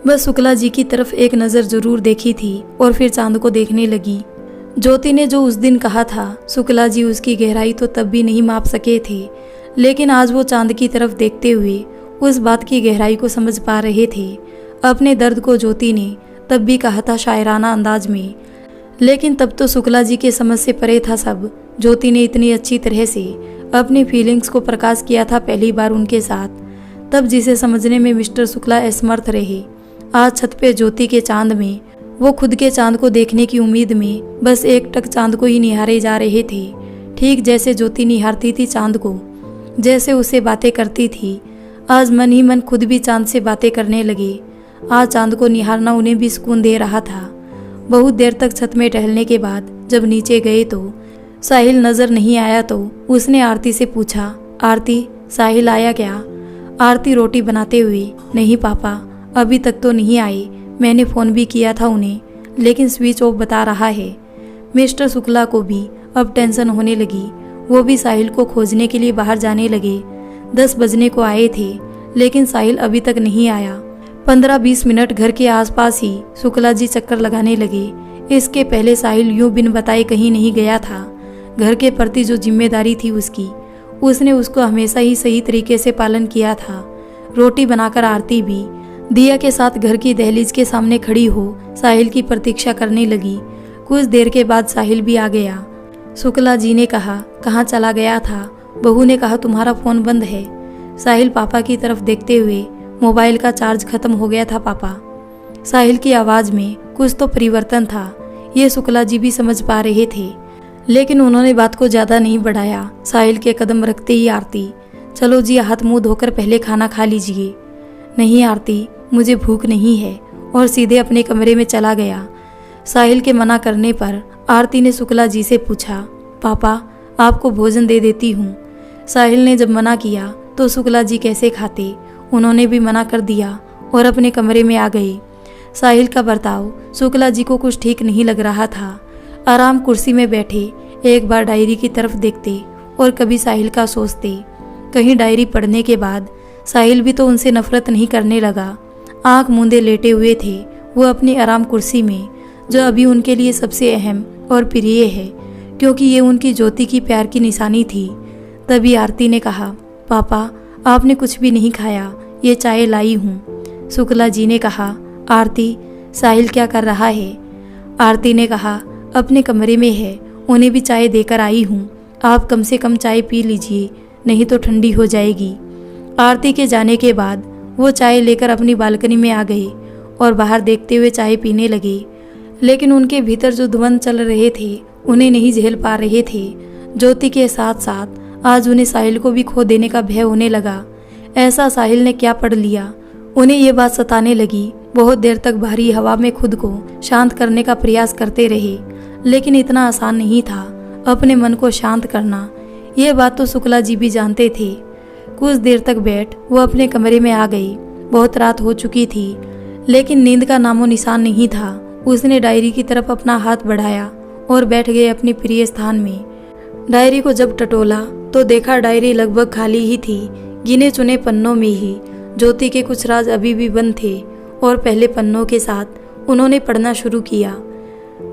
बस शुक्ला जी की तरफ एक नज़र जरूर देखी थी और फिर चांद को देखने लगी। ज्योति ने जो उस दिन कहा था, शुक्ला जी उसकी गहराई तो तब भी नहीं माप सके थे, लेकिन आज वो चांद की तरफ देखते हुए उस बात की गहराई को समझ पा रहे थे। अपने दर्द को ज्योति ने तब भी कहा था शायराना अंदाज में, लेकिन तब तो शुक्ला जी के समझ से परे था सब। ज्योति ने इतनी अच्छी तरह से अपनी फीलिंग्स को प्रकाश किया था पहली बार उनके साथ, तब जिसे समझने में मिस्टर शुक्ला असमर्थ रहे। आज छत पे ज्योति के चांद में वो खुद के चांद को देखने की उम्मीद में बस एक टक चांद को ही निहारे जा रहे थे, ठीक जैसे ज्योति निहारती थी चांद को, जैसे उसे बातें करती थी। आज मन ही मन खुद भी चांद से बातें करने लगे। आज चांद को निहारना उन्हें भी सुकून दे रहा था। बहुत देर तक छत में टहलने के बाद जब नीचे गए तो साहिल नजर नहीं आया, तो उसने आरती से पूछा, आरती साहिल आया क्या? आरती रोटी बनाते हुए, नहीं पापा, अभी तक तो नहीं आए। मैंने फ़ोन भी किया था उन्हें, लेकिन स्विच ऑफ बता रहा है। मिस्टर शुक्ला को भी अब टेंशन होने लगी। वो भी साहिल को खोजने के लिए बाहर जाने लगे। 10 बजने को आए थे, लेकिन साहिल अभी तक नहीं आया। 15-20 मिनट घर के आसपास ही शुक्ला जी चक्कर लगाने लगे। इसके पहले साहिल यूं बिन बताए कहीं नहीं गया था। घर के प्रति जो जिम्मेदारी थी उसने उसको हमेशा ही सही तरीके से पालन किया था। रोटी बनाकर आरती भी दिया के साथ घर की दहलीज के सामने खड़ी हो साहिल की प्रतीक्षा करने लगी। कुछ देर के बाद साहिल भी आ गया। शुक्ला जी ने कहा, कहाँ चला गया था? बहू ने कहा, तुम्हारा फ़ोन बंद है। साहिल पापा की तरफ देखते हुए, मोबाइल का चार्ज खत्म हो गया था पापा। साहिल की आवाज़ में कुछ तो परिवर्तन था, ये शुक्ला जी भी समझ पा रहे थे, लेकिन उन्होंने बात को ज़्यादा नहीं बढ़ाया। साहिल के कदम रखते ही आरती, चलो जी हाथ मुंह धोकर पहले खाना खा लीजिए। नहीं आरती, मुझे भूख नहीं है, और सीधे अपने कमरे में चला गया। साहिल के मना करने पर आरती ने शुक्ला जी से पूछा, पापा आपको भोजन दे देती हूँ। साहिल ने जब मना किया तो शुक्ला जी कैसे खाते, उन्होंने भी मना कर दिया और अपने कमरे में आ गए। साहिल का बर्ताव शुक्ला जी को कुछ ठीक नहीं लग रहा था। आराम कुर्सी में बैठे एक बार डायरी की तरफ देखते और कभी साहिल का सोचते। कहीं डायरी पढ़ने के बाद साहिल भी तो उनसे नफरत नहीं करने लगा। आंख मूंदे लेटे हुए थे वो अपनी आराम कुर्सी में, जो अभी उनके लिए सबसे अहम और प्रिय है, क्योंकि ये उनकी ज्योति की प्यार की निशानी थी। तभी आरती ने कहा, पापा आपने कुछ भी नहीं खाया, ये चाय लाई हूँ। शुक्ला जी ने कहा, आरती साहिल क्या कर रहा है? आरती ने कहा, अपने कमरे में है, उन्हें भी चाय देकर आई हूँ। आप कम से कम चाय पी लीजिए, नहीं तो ठंडी हो जाएगी। आरती के जाने के बाद वो चाय लेकर अपनी बालकनी में आ गए और बाहर देखते हुए चाय पीने लगे, लेकिन उनके भीतर जो धुआं चल रहे थे उन्हें नहीं झेल पा रहे थे। ज्योति के साथ साथ आज उन्हें साहिल को भी खो देने का भय होने लगा। ऐसा साहिल ने क्या पढ़ लिया, उन्हें ये बात सताने लगी। बहुत देर तक भारी हवा में खुद को शांत करने का प्रयास करते रहे, लेकिन इतना आसान नहीं था अपने मन को शांत करना। ये बात तो शुक्ला जी भी जानते थे। कुछ देर तक बैठ वो अपने कमरे में आ गई। बहुत रात हो चुकी थी, लेकिन नींद का नामो निशान नहीं था। उसने डायरी की तरफ अपना हाथ बढ़ाया और बैठ गए अपने प्रिय स्थान में। डायरी को जब टटोला तो देखा डायरी लगभग खाली ही थी। गिने चुने पन्नों में ही ज्योति के कुछ राज अभी भी बंद थे और पहले पन्नों के साथ उन्होंने पढ़ना शुरू किया।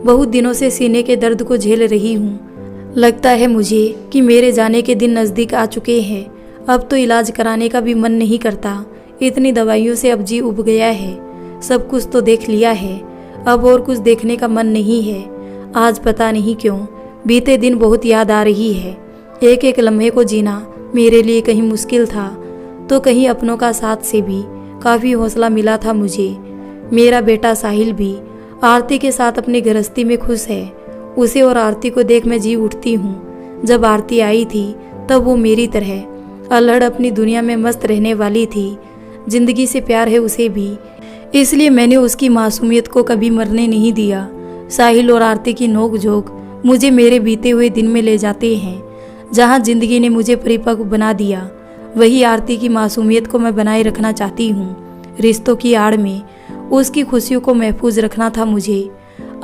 बहुत दिनों से सीने के दर्द को झेल रही हूँ। लगता है मुझे कि मेरे जाने के दिन नज़दीक आ चुके हैं। अब तो इलाज कराने का भी मन नहीं करता। इतनी दवाइयों से अब जी उब गया है। सब कुछ तो देख लिया है, अब और कुछ देखने का मन नहीं है। आज पता नहीं क्यों बीते दिन बहुत याद आ रही है। एक एक लम्हे को जीना मेरे लिए कहीं मुश्किल था तो कहीं अपनों का साथ से भी काफ़ी हौसला मिला था मुझे। मेरा बेटा साहिल भी आरती के साथ अपनी गृहस्थी में खुश है। उसे और आरती को देख मैं जी उठती हूँ। जब आरती आई थी तब वो मेरी तरह अल्हड़ अपनी दुनिया में मस्त रहने वाली थी। जिंदगी से प्यार है उसे भी, इसलिए मैंने उसकी मासूमियत को कभी मरने नहीं दिया। साहिल और आरती की नोक झोंक मुझे मेरे बीते हुए दिन में ले जाते हैं, जहाँ जिंदगी ने मुझे परिपक्व बना दिया। वही आरती की मासूमियत को मैं बनाए रखना चाहती हूँ। रिश्तों की आड़ में उसकी खुशियों को महफूज रखना था मुझे।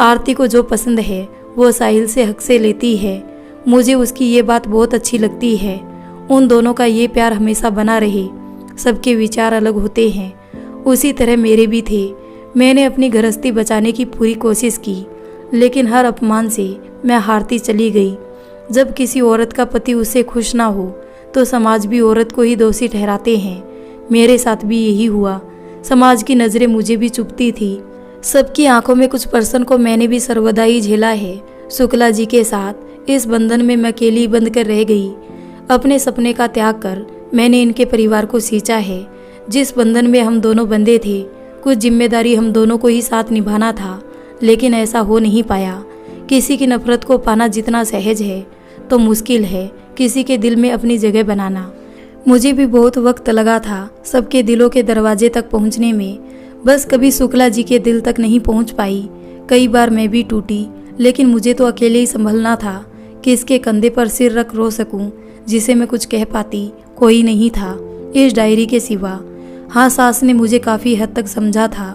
आरती को जो पसंद है वो साहिल से हक से लेती है। मुझे उसकी ये बात बहुत अच्छी लगती है। उन दोनों का ये प्यार हमेशा बना रहे। सबके विचार अलग होते हैं, उसी तरह मेरे भी थे। मैंने अपनी गृहस्थी बचाने की पूरी कोशिश की, लेकिन हर अपमान से मैं हारती चली गई। जब किसी औरत का पति उससे खुश ना हो तो समाज भी औरत को ही दोषी ठहराते हैं। मेरे साथ भी यही हुआ। समाज की नज़रें मुझे भी चुभती थी। सबकी आंखों में कुछ पर्सन को मैंने भी सर्वदा ही झेला है। शुक्ला जी के साथ इस बंधन में मैं अकेली बंद कर रह गई। अपने सपने का त्याग कर मैंने इनके परिवार को सींचा है। जिस बंधन में हम दोनों बंधे थे, कुछ जिम्मेदारी हम दोनों को ही साथ निभाना था, लेकिन ऐसा हो नहीं पाया। किसी की नफरत को पाना जितना सहज है तो मुश्किल है किसी के दिल में अपनी जगह बनाना। मुझे भी बहुत वक्त लगा था सबके दिलों के दरवाजे तक पहुंचने में, बस कभी शुक्ला जी के दिल तक नहीं पहुंच पाई। कई बार मैं भी टूटी, लेकिन मुझे तो अकेले ही संभलना था। किसके कंधे पर सिर रख रो सकूं, जिसे मैं कुछ कह पाती कोई नहीं था इस डायरी के सिवा। हाँ, सास ने मुझे काफ़ी हद तक समझा था।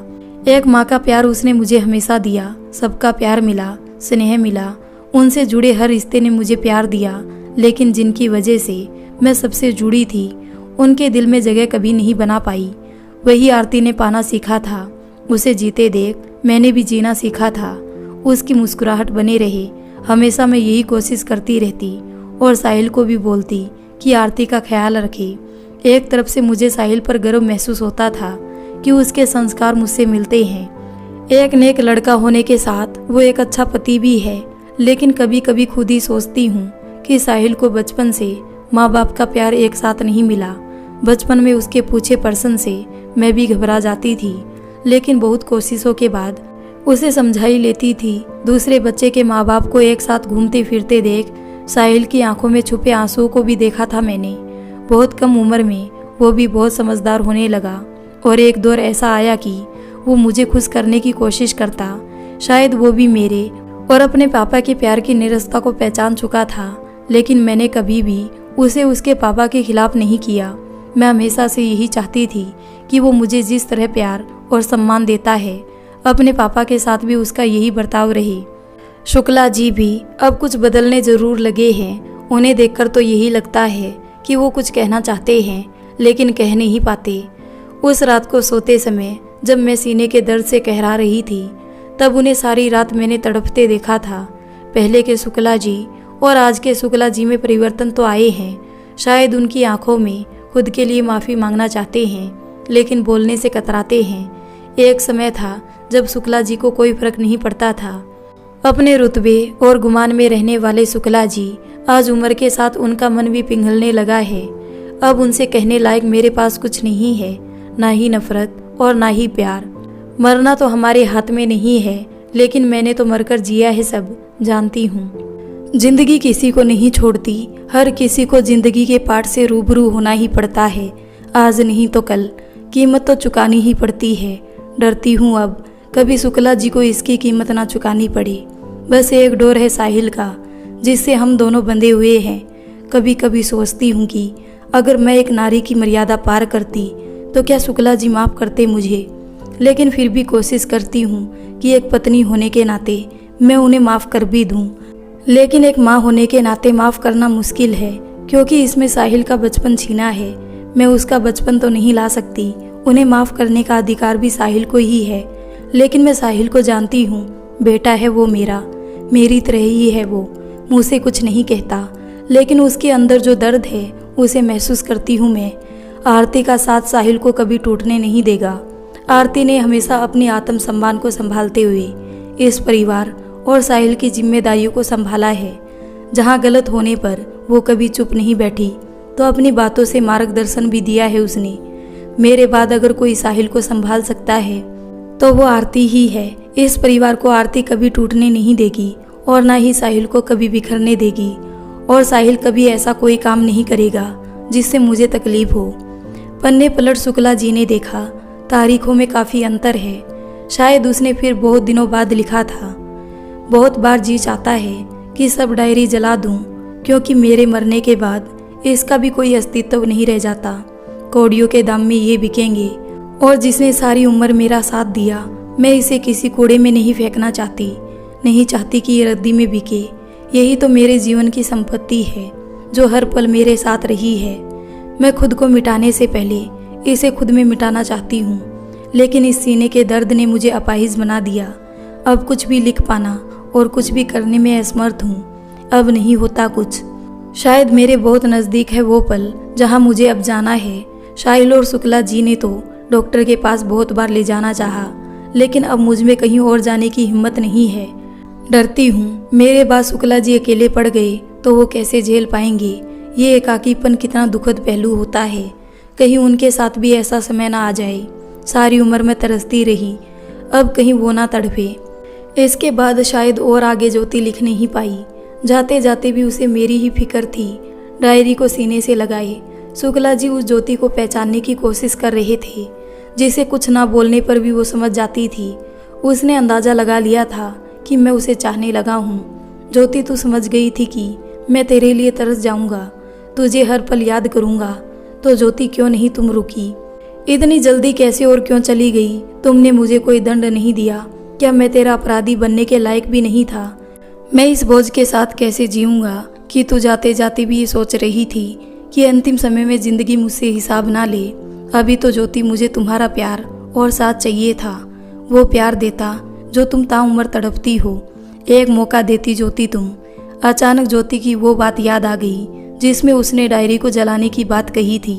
एक माँ का प्यार उसने मुझे हमेशा दिया। सबका प्यार मिला, स्नेह मिला, उनसे जुड़े हर रिश्ते ने मुझे प्यार दिया। लेकिन जिनकी वजह से मैं सबसे जुड़ी थी, उनके दिल में जगह कभी नहीं बना पाई। वही आरती ने पाना सीखा था। उसे जीते देख मैंने भी जीना सीखा था। उसकी मुस्कुराहट बने रहे, हमेशा मैं यही कोशिश करती रहती और साहिल को भी बोलती कि आरती का ख्याल रखे। एक तरफ से मुझे साहिल पर गर्व महसूस होता था कि उसके संस्कार मुझसे मिलते हैं। एक नेक लड़का होने के साथ वो एक अच्छा पति भी है। लेकिन कभी कभी खुद ही सोचती हूँ कि साहिल को बचपन से माँ बाप का प्यार एक साथ नहीं मिला। बचपन में उसके पूछे पर्सन से मैं भी घबरा जाती थी, लेकिन बहुत कोशिशों के बाद उसे समझा ही लेती थी। दूसरे बच्चे के माँ बाप को एक साथ घूमते फिरते देख साहिल की आंखों में छुपे आंसुओं को भी देखा था मैंने। बहुत कम उम्र में वो भी बहुत समझदार होने लगा और एक दौर ऐसा आया कि वो मुझे खुश करने की कोशिश करता। शायद वो भी मेरे और अपने पापा के प्यार की निरस्ता को पहचान चुका था, लेकिन मैंने कभी भी उसे उसके पापा के खिलाफ नहीं किया। मैं हमेशा से यही चाहती थी कि वो मुझे जिस तरह प्यार और सम्मान देता है, अपने पापा के साथ भी उसका यही बर्ताव रहे। शुक्ला जी भी अब कुछ बदलने जरूर लगे हैं। उन्हें देखकर तो यही लगता है कि वो कुछ कहना चाहते हैं, लेकिन कह नहीं पाते। उस रात को सोते समय जब मैं सीने के दर्द से कहरा रही थी, तब उन्हें सारी रात मैंने तड़पते देखा था। पहले के शुक्ला जी और आज के शुक्ला जी में परिवर्तन तो आए हैं। शायद उनकी आंखों में खुद के लिए माफ़ी मांगना चाहते हैं, लेकिन बोलने से कतराते हैं। एक समय था जब शुक्ला जी को कोई फर्क नहीं पड़ता था। अपने रुतबे और गुमान में रहने वाले शुक्ला जी आज उम्र के साथ उनका मन भी पिघलने लगा है। अब उनसे कहने लायक मेरे पास कुछ नहीं है, ना ही नफरत और ना ही प्यार। मरना तो हमारे हाथ में नहीं है, लेकिन मैंने तो मरकर जिया है, सब जानती हूँ। जिंदगी किसी को नहीं छोड़ती, हर किसी को जिंदगी के पाठ से रूबरू होना ही पड़ता है। आज नहीं तो कल कीमत तो चुकानी ही पड़ती है। डरती हूँ अब कभी शुक्ला जी को इसकी कीमत ना चुकानी पड़े। बस एक डोर है साहिल का, जिससे हम दोनों बंधे हुए हैं। कभी कभी सोचती हूँ कि अगर मैं एक नारी की मर्यादा पार करती तो क्या शुक्ला जी माफ़ करते मुझे। लेकिन फिर भी कोशिश करती हूँ कि एक पत्नी होने के नाते मैं उन्हें माफ़ कर भी दूँ। लेकिन एक माँ होने के नाते माफ़ करना मुश्किल है, क्योंकि इसमें साहिल का बचपन छीना है। मैं उसका बचपन तो नहीं ला सकती। उन्हें माफ़ करने का अधिकार भी साहिल को ही है। लेकिन मैं साहिल को जानती हूँ, बेटा है वो मेरा, मेरी तरह ही है वो। मुँह से कुछ नहीं कहता, लेकिन उसके अंदर जो दर्द है उसे महसूस करती हूँ मैं। आरती का साथ साहिल को कभी टूटने नहीं देगा। आरती ने हमेशा अपनी आत्मसम्मान को संभालते हुए इस परिवार और साहिल की जिम्मेदारियों को संभाला है। जहाँ गलत होने पर वो कभी चुप नहीं बैठी, तो अपनी बातों से मार्गदर्शन भी दिया है उसने। मेरे बाद अगर कोई साहिल को संभाल सकता है तो वो आरती ही है। इस परिवार को आरती कभी टूटने नहीं देगी और ना ही साहिल को कभी बिखरने देगी। और साहिल कभी ऐसा कोई काम नहीं करेगा जिससे मुझे तकलीफ हो। पन्ने पलट शुक्ला जी ने देखा, तारीखों में काफ़ी अंतर है। शायद उसने फिर बहुत दिनों बाद लिखा था, बहुत बार जी चाहता है कि सब डायरी जला दूं, क्योंकि मेरे मरने के बाद इसका भी कोई अस्तित्व नहीं रह जाता। कौड़ियों के दाम में ये बिकेंगे, और जिसने सारी उम्र मेरा साथ दिया, मैं इसे किसी कूड़े में नहीं फेंकना चाहती। नहीं चाहती कि ये रद्दी में बिके। यही तो मेरे जीवन की संपत्ति है, जो हर पल मेरे साथ रही है। मैं खुद को मिटाने से पहले इसे खुद में मिटाना चाहती हूँ, लेकिन इस सीने के दर्द ने मुझे अपाहिज बना दिया। अब कुछ भी लिख पाना और कुछ भी करने में असमर्थ हूँ। अब नहीं होता कुछ। शायद मेरे बहुत नज़दीक है वो पल जहाँ मुझे अब जाना है। साहिल और शुक्ला जी ने तो डॉक्टर के पास बहुत बार ले जाना चाहा, लेकिन अब मुझ में कहीं और जाने की हिम्मत नहीं है। डरती हूँ मेरे बाद शुक्ला जी अकेले पड़ गए तो वो कैसे झेल पाएंगे। ये एकाकीपन कितना दुखद पहलू होता है। कहीं उनके साथ भी ऐसा समय ना आ जाए। सारी उम्र में तरसती रही, अब कहीं वो ना तड़पे। इसके बाद शायद और आगे ज्योति लिख नहीं पाई। जाते जाते भी उसे मेरी ही फिक्र थी। डायरी को सीने से लगाए शुक्ला जी उस ज्योति को पहचानने की कोशिश कर रहे थे, जिसे कुछ ना बोलने पर भी वो समझ जाती थी। उसने अंदाजा लगा लिया था कि मैं उसे चाहने लगा हूँ। ज्योति, तू समझ गई थी कि मैं तेरे लिए तरस जाऊंगा, तुझे हर पल याद करूंगा। तो ज्योति, क्यों नहीं तुम रुकी? इतनी जल्दी कैसे और क्यों चली गई? तुमने मुझे कोई दंड नहीं दिया? क्या मैं तेरा अपराधी बनने के लायक भी नहीं था? मैं इस बोझ के साथ कैसे जीऊंगा कि तू जाते जाते भी ये सोच रही थी कि अंतिम समय में जिंदगी मुझसे हिसाब ना ले। अभी तो ज्योति, मुझे तुम्हारा प्यार और साथ चाहिए था। वो प्यार देता जो तुम ताउम्र तड़पती हो। एक मौका देती ज्योति तुम। अचानक ज्योति की वो बात याद आ गई जिसमें उसने डायरी को जलाने की बात कही थी।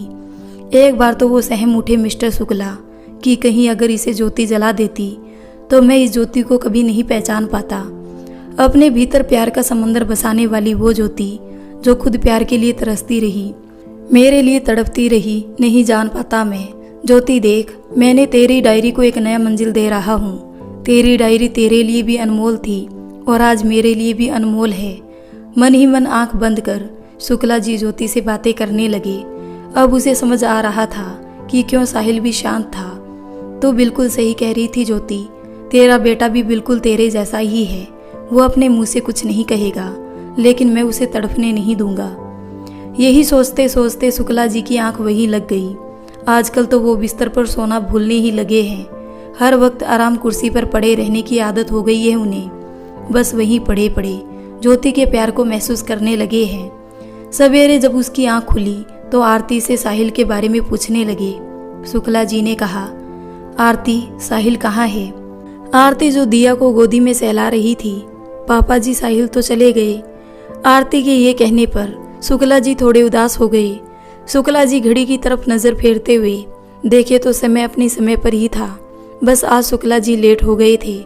एक बार तो वो सहम उठे मिस्टर शुक्ला कि कहीं अगर इसे ज्योति जला देती तो मैं इस ज्योति को कभी नहीं पहचान पाता। अपने भीतर प्यार का समंदर बसाने वाली वो ज्योति जो खुद प्यार के लिए तरसती रही, मेरे लिए तड़पती रही, नहीं जान पाता मैं। ज्योति देख, मैंने तेरी डायरी को एक नया मंजिल दे रहा हूँ। तेरी डायरी तेरे लिए भी अनमोल थी और आज मेरे लिए भी अनमोल है। मन ही मन आंख बंद कर शुक्ला जी ज्योति से बातें करने लगे। अब उसे समझ आ रहा था कि क्यों साहिल भी शांत था। तो बिल्कुल सही कह रही थी ज्योति, तेरा बेटा भी बिल्कुल तेरे जैसा ही है। वो अपने मुंह से कुछ नहीं कहेगा, लेकिन मैं उसे तड़पने नहीं दूंगा। यही सोचते सोचते शुक्ला जी की आंख वहीं लग गई। आजकल तो वो बिस्तर पर सोना भूलने ही लगे हैं। हर वक्त आराम कुर्सी पर पड़े रहने की आदत हो गई है उन्हें। बस वहीं पड़े पड़े ज्योति के प्यार को महसूस करने लगे हैं। सवेरे जब उसकी आंख खुली तो आरती से साहिल के बारे में पूछने लगे। शुक्ला जी ने कहा, आरती, साहिल कहाँ है? आरती जो दिया को गोदी में सहला रही थी, पापा जी साहिल तो चले गए। आरती के ये कहने पर शुक्ला जी थोड़े उदास हो गए। शुक्ला जी घड़ी की तरफ नजर फेरते हुए देखे तो समय अपने समय पर ही था। बस आज शुक्ला जी लेट हो गए थे।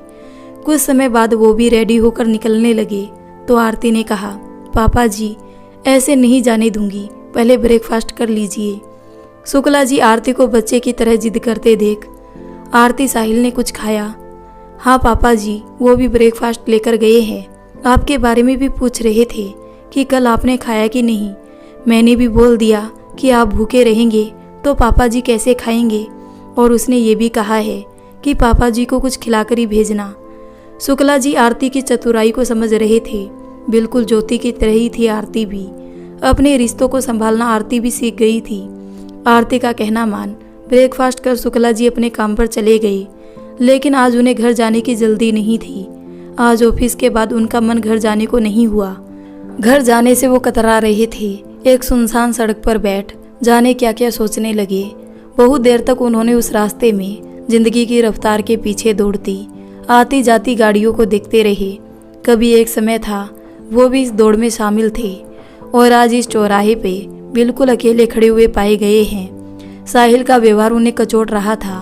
कुछ समय बाद वो भी रेडी होकर निकलने लगे तो आरती ने कहा, पापा जी, ऐसे नहीं जाने दूंगी, पहले ब्रेकफास्ट कर लीजिए। शुक्ला जी आरती को बच्चे की तरह जिद करते देख, आरती, साहिल ने कुछ खाया? हाँ पापा जी, वो भी ब्रेकफास्ट लेकर गए हैं। आपके बारे में भी पूछ रहे थे कि कल आपने खाया कि नहीं। मैंने भी बोल दिया कि आप भूखे रहेंगे तो पापा जी कैसे खाएंगे, और उसने ये भी कहा है कि पापा जी को कुछ खिलाकर ही भेजना। शुक्ला जी आरती की चतुराई को समझ रहे थे। बिल्कुल ज्योति की तरह ही थी आरती भी। अपने रिश्तों को संभालना आरती भी सीख गई थी। आरती का कहना मान ब्रेकफास्ट कर शुक्ला जी अपने काम पर चले गए। लेकिन आज उन्हें घर जाने की जल्दी नहीं थी। आज ऑफिस के बाद उनका मन घर जाने को नहीं हुआ। घर जाने से वो कतरा रहे थे। एक सुनसान सड़क पर बैठ जाने क्या क्या सोचने लगे। बहुत देर तक उन्होंने उस रास्ते में जिंदगी की रफ्तार के पीछे दौड़ती आती जाती गाड़ियों को देखते रहे। कभी एक समय था वो भी इस दौड़ में शामिल थे और आज इस चौराहे पे बिल्कुल अकेले खड़े हुए पाए गए हैं। साहिल का व्यवहार उन्हें कचोट रहा था।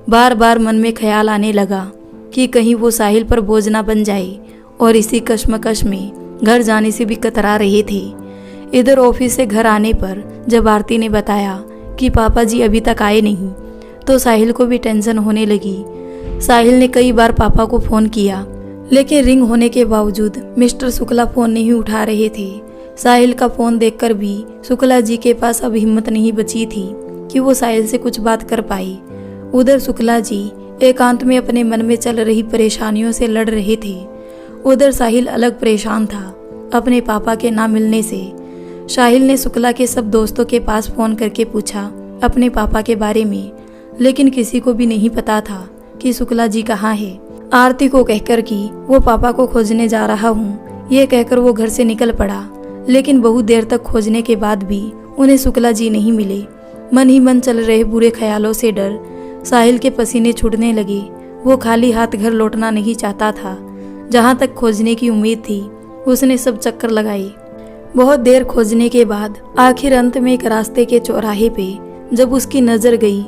बार बार मन में ख्याल आने लगा कि कहीं वो साहिल पर बोझ ना बन जाए, और इसी कश्मकश में घर जाने से भी कतरा रहे थे। इधर ऑफिस से घर आने पर जब आरती ने बताया कि पापा जी अभी तक आए नहीं, तो साहिल को भी टेंशन होने लगी। साहिल ने कई बार पापा को फ़ोन किया, लेकिन रिंग होने के बावजूद मिस्टर शुक्ला फ़ोन नहीं उठा रहे थे। साहिल का फ़ोन देखकर भी शुक्ला जी के पास अब हिम्मत नहीं बची थी कि वो साहिल से कुछ बात कर पाए। उधर शुक्ला जी एकांत में अपने मन में चल रही परेशानियों से लड़ रहे थे। उधर साहिल अलग परेशान था। अपने पापा के ना मिलने से। साहिल ने शुक्ला के सब दोस्तों के पास फ़ोन करके पूछा अपने पापा के बारे में, लेकिन किसी को भी नहीं पता था कि शुक्ला जी कहाँ है। आरती को कहकर कि वो पापा को खोजने जा रहा हूँ, ये कहकर वो घर से निकल पड़ा। लेकिन बहुत देर तक खोजने के बाद भी उन्हें शुक्ला जी नहीं मिले। मन ही मन चल रहे बुरे ख्यालों से डर साहिल के पसीने छूटने लगे। वो खाली हाथ घर लौटना नहीं चाहता था। जहाँ तक खोजने की उम्मीद थी उसने सब चक्कर लगाए। बहुत देर खोजने के बाद आखिर अंत में एक रास्ते के चौराहे पे जब उसकी नज़र गई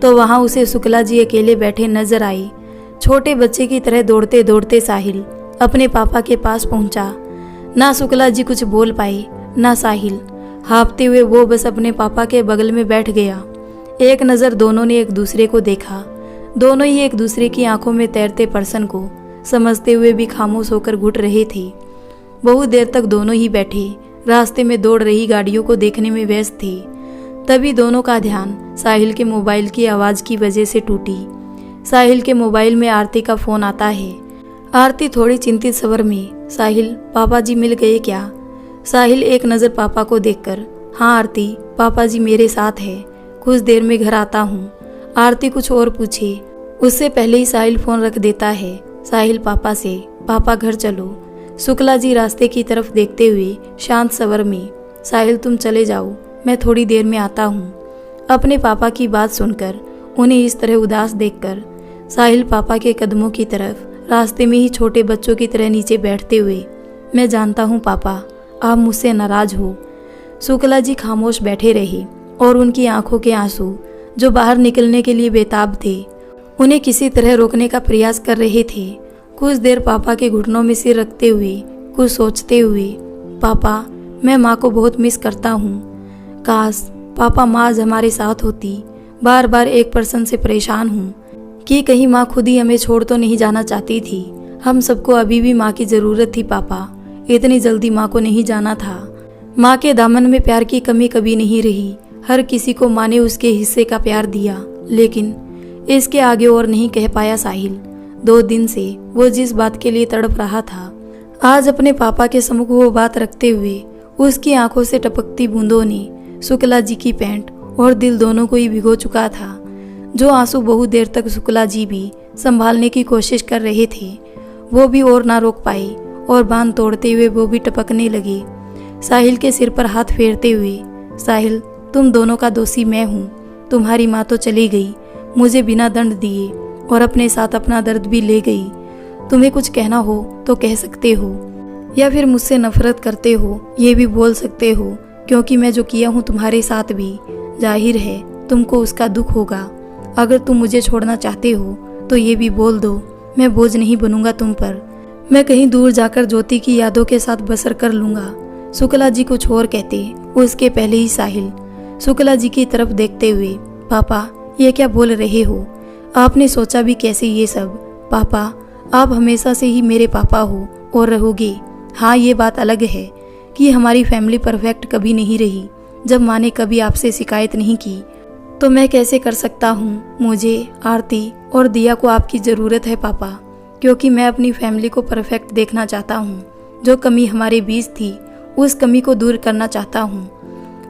तो वहाँ उसे शुक्ला जी अकेले बैठे नजर आए। छोटे बच्चे की तरह दौड़ते दौड़ते साहिल अपने पापा के पास पहुँचा। ना शुक्ला जी कुछ बोल पाए ना साहिल। हाँफते हुए वो बस अपने पापा के बगल में बैठ गया। एक नज़र दोनों ने एक दूसरे को देखा। दोनों ही एक दूसरे की आंखों में तैरते पर्सन को समझते हुए भी खामोश होकर घुट रहे थे। बहुत देर तक दोनों ही बैठे रास्ते में दौड़ रही गाड़ियों को देखने में व्यस्त थे। तभी दोनों का ध्यान साहिल के मोबाइल की आवाज़ की वजह से टूटी। साहिल के मोबाइल में आरती का फ़ोन आता है। आरती थोड़ी चिंतित स्वर में, साहिल पापा जी मिल गए क्या? साहिल एक नज़र पापा को देखकर, हाँ आरती पापा जी मेरे साथ है, कुछ देर में घर आता हूँ। आरती कुछ और पूछे उससे पहले ही साहिल फ़ोन रख देता है। साहिल पापा से, पापा घर चलो। शुक्ला जी रास्ते की तरफ देखते हुए शांत स्वर में, साहिल तुम चले जाओ, मैं थोड़ी देर में आता हूँ। अपने पापा की बात सुनकर उन्हें इस तरह उदास देखकर साहिल पापा के कदमों की तरफ रास्ते में ही छोटे बच्चों की तरह नीचे बैठते हुए, मैं जानता हूँ पापा आप मुझसे नाराज हो। शुक्ला जी खामोश बैठे रहे और उनकी आंखों के आंसू जो बाहर निकलने के लिए बेताब थे उन्हें किसी तरह रोकने का प्रयास कर रहे थे। कुछ देर पापा के घुटनों में सिर रखते हुए कुछ सोचते हुए, पापा मैं माँ को बहुत मिस करता हूँ। काश पापा माँ आज हमारे साथ होती। बार बार एक पर्सन से परेशान हूँ कि कहीं माँ खुद ही हमें छोड़ तो नहीं जाना चाहती थी। हम सबको अभी भी माँ की ज़रूरत थी पापा, इतनी जल्दी माँ को नहीं जाना था। माँ के दामन में प्यार की कमी कभी नहीं रही। हर किसी को माँ ने उसके हिस्से का प्यार दिया, लेकिन इसके आगे और नहीं कह पाया साहिल। 2 दिन से वो जिस बात के लिए तड़प रहा था, आज अपने पापा के सम्मुख वो बात रखते हुए उसकी आंखों से टपकती बूंदों ने शुक्ला जी की पैंट और दिल दोनों को ही भिगो चुका था। जो आंसू बहुत देर तक शुक्ला जी भी संभालने की कोशिश कर रहे थे, वो भी और ना रोक पाए और बांध तोड़ते हुए वो भी टपकने लगे। साहिल के सिर पर हाथ फेरते हुए, साहिल तुम दोनों का दोषी मैं हूँ। तुम्हारी माँ तो चली गई मुझे बिना दंड दिए और अपने साथ अपना दर्द भी ले गई। तुम्हें कुछ कहना हो तो कह सकते हो, या फिर मुझसे नफरत करते हो ये भी बोल सकते हो, क्योंकि मैं जो किया हूँ तुम्हारे साथ भी, जाहिर है तुमको उसका दुख होगा। अगर तुम मुझे छोड़ना चाहते हो तो ये भी बोल दो, मैं बोझ नहीं बनूंगा तुम पर। मैं कहीं दूर जाकर ज्योति की यादों के साथ बसर कर लूंगा। शुक्ला जी कुछ और कहते उसके पहले ही साहिल शुक्ला जी की तरफ देखते हुए, पापा ये क्या बोल रहे हो? आपने सोचा भी कैसे ये सब? पापा आप हमेशा से ही मेरे पापा हो और रहोगे। हाँ ये बात अलग है कि हमारी फैमिली परफेक्ट कभी नहीं रही। जब माँ ने कभी आपसे शिकायत नहीं की तो मैं कैसे कर सकता हूँ? मुझे, आरती और दिया को आपकी ज़रूरत है पापा, क्योंकि मैं अपनी फैमिली को परफेक्ट देखना चाहता हूँ। जो कमी हमारे बीच थी उस कमी को दूर करना चाहता हूँ।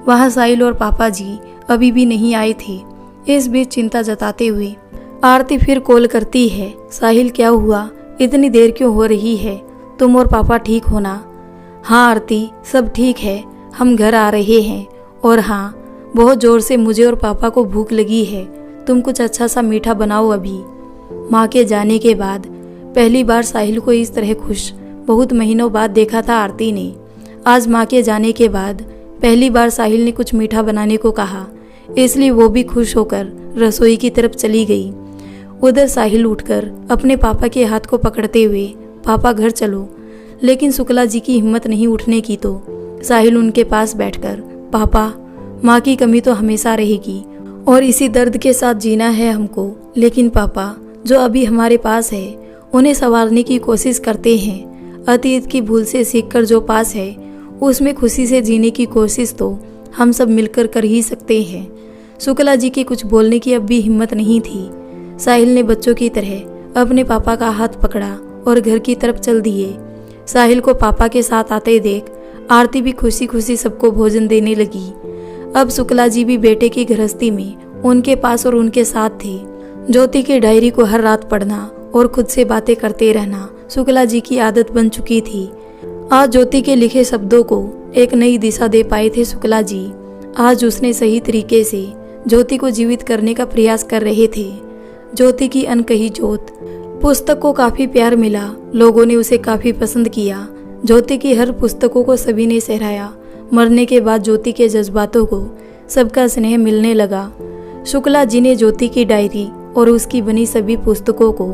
वहाँ साहिल और पापा जी अभी भी नहीं आए थे। इस बीच चिंता जताते हुए आरती फिर कॉल करती है, साहिल क्या हुआ? इतनी देर क्यों हो रही है? तुम और पापा ठीक हो ना? हाँ आरती सब ठीक है, हम घर आ रहे हैं। और हाँ बहुत ज़ोर से मुझे और पापा को भूख लगी है, तुम कुछ अच्छा सा मीठा बनाओ अभी। माँ के जाने के बाद पहली बार साहिल को इस तरह खुश बहुत महीनों बाद देखा था आरती ने। आज माँ के जाने के बाद पहली बार साहिल ने कुछ मीठा बनाने को कहा, इसलिए वो भी खुश होकर रसोई की तरफ चली गई। उधर साहिल उठकर अपने पापा के हाथ को पकड़ते हुए, पापा घर चलो। लेकिन शुक्ला जी की हिम्मत नहीं उठने की तो साहिल उनके पास बैठकर, पापा माँ की कमी तो हमेशा रहेगी और इसी दर्द के साथ जीना है हमको। लेकिन पापा जो अभी हमारे पास है उन्हें संवारने की कोशिश करते हैं। अतीत की भूल से सीखकर जो पास है उसमें खुशी से जीने की कोशिश तो हम सब मिलकर कर ही सकते हैं। शुक्ला जी की कुछ बोलने की अब भी हिम्मत नहीं थी। साहिल ने बच्चों की तरह अपने पापा का हाथ पकड़ा और घर की तरफ चल दिए। साहिल को पापा के साथ आते देख आरती भी खुशी खुशी सबको भोजन देने लगी। अब शुक्ला जी भी बेटे की गृहस्थी में उनके पास और उनके साथ थे। ज्योति की डायरी को हर रात पढ़ना और खुद से बातें करते रहना शुक्ला जी की आदत बन चुकी थी। आज ज्योति के लिखे शब्दों को एक नई दिशा दे पाए थे शुक्ला जी। आज उसने सही तरीके से ज्योति को जीवित करने का प्रयास कर रहे थे। ज्योति की अनकही जोत पुस्तक को काफी प्यार मिला, लोगों ने उसे काफी पसंद किया। ज्योति की हर पुस्तकों को सभी ने सराहा। मरने के बाद ज्योति के जज्बातों को सबका स्नेह मिलने लगा। शुक्ला जी ने ज्योति की डायरी और उसकी बनी सभी पुस्तकों को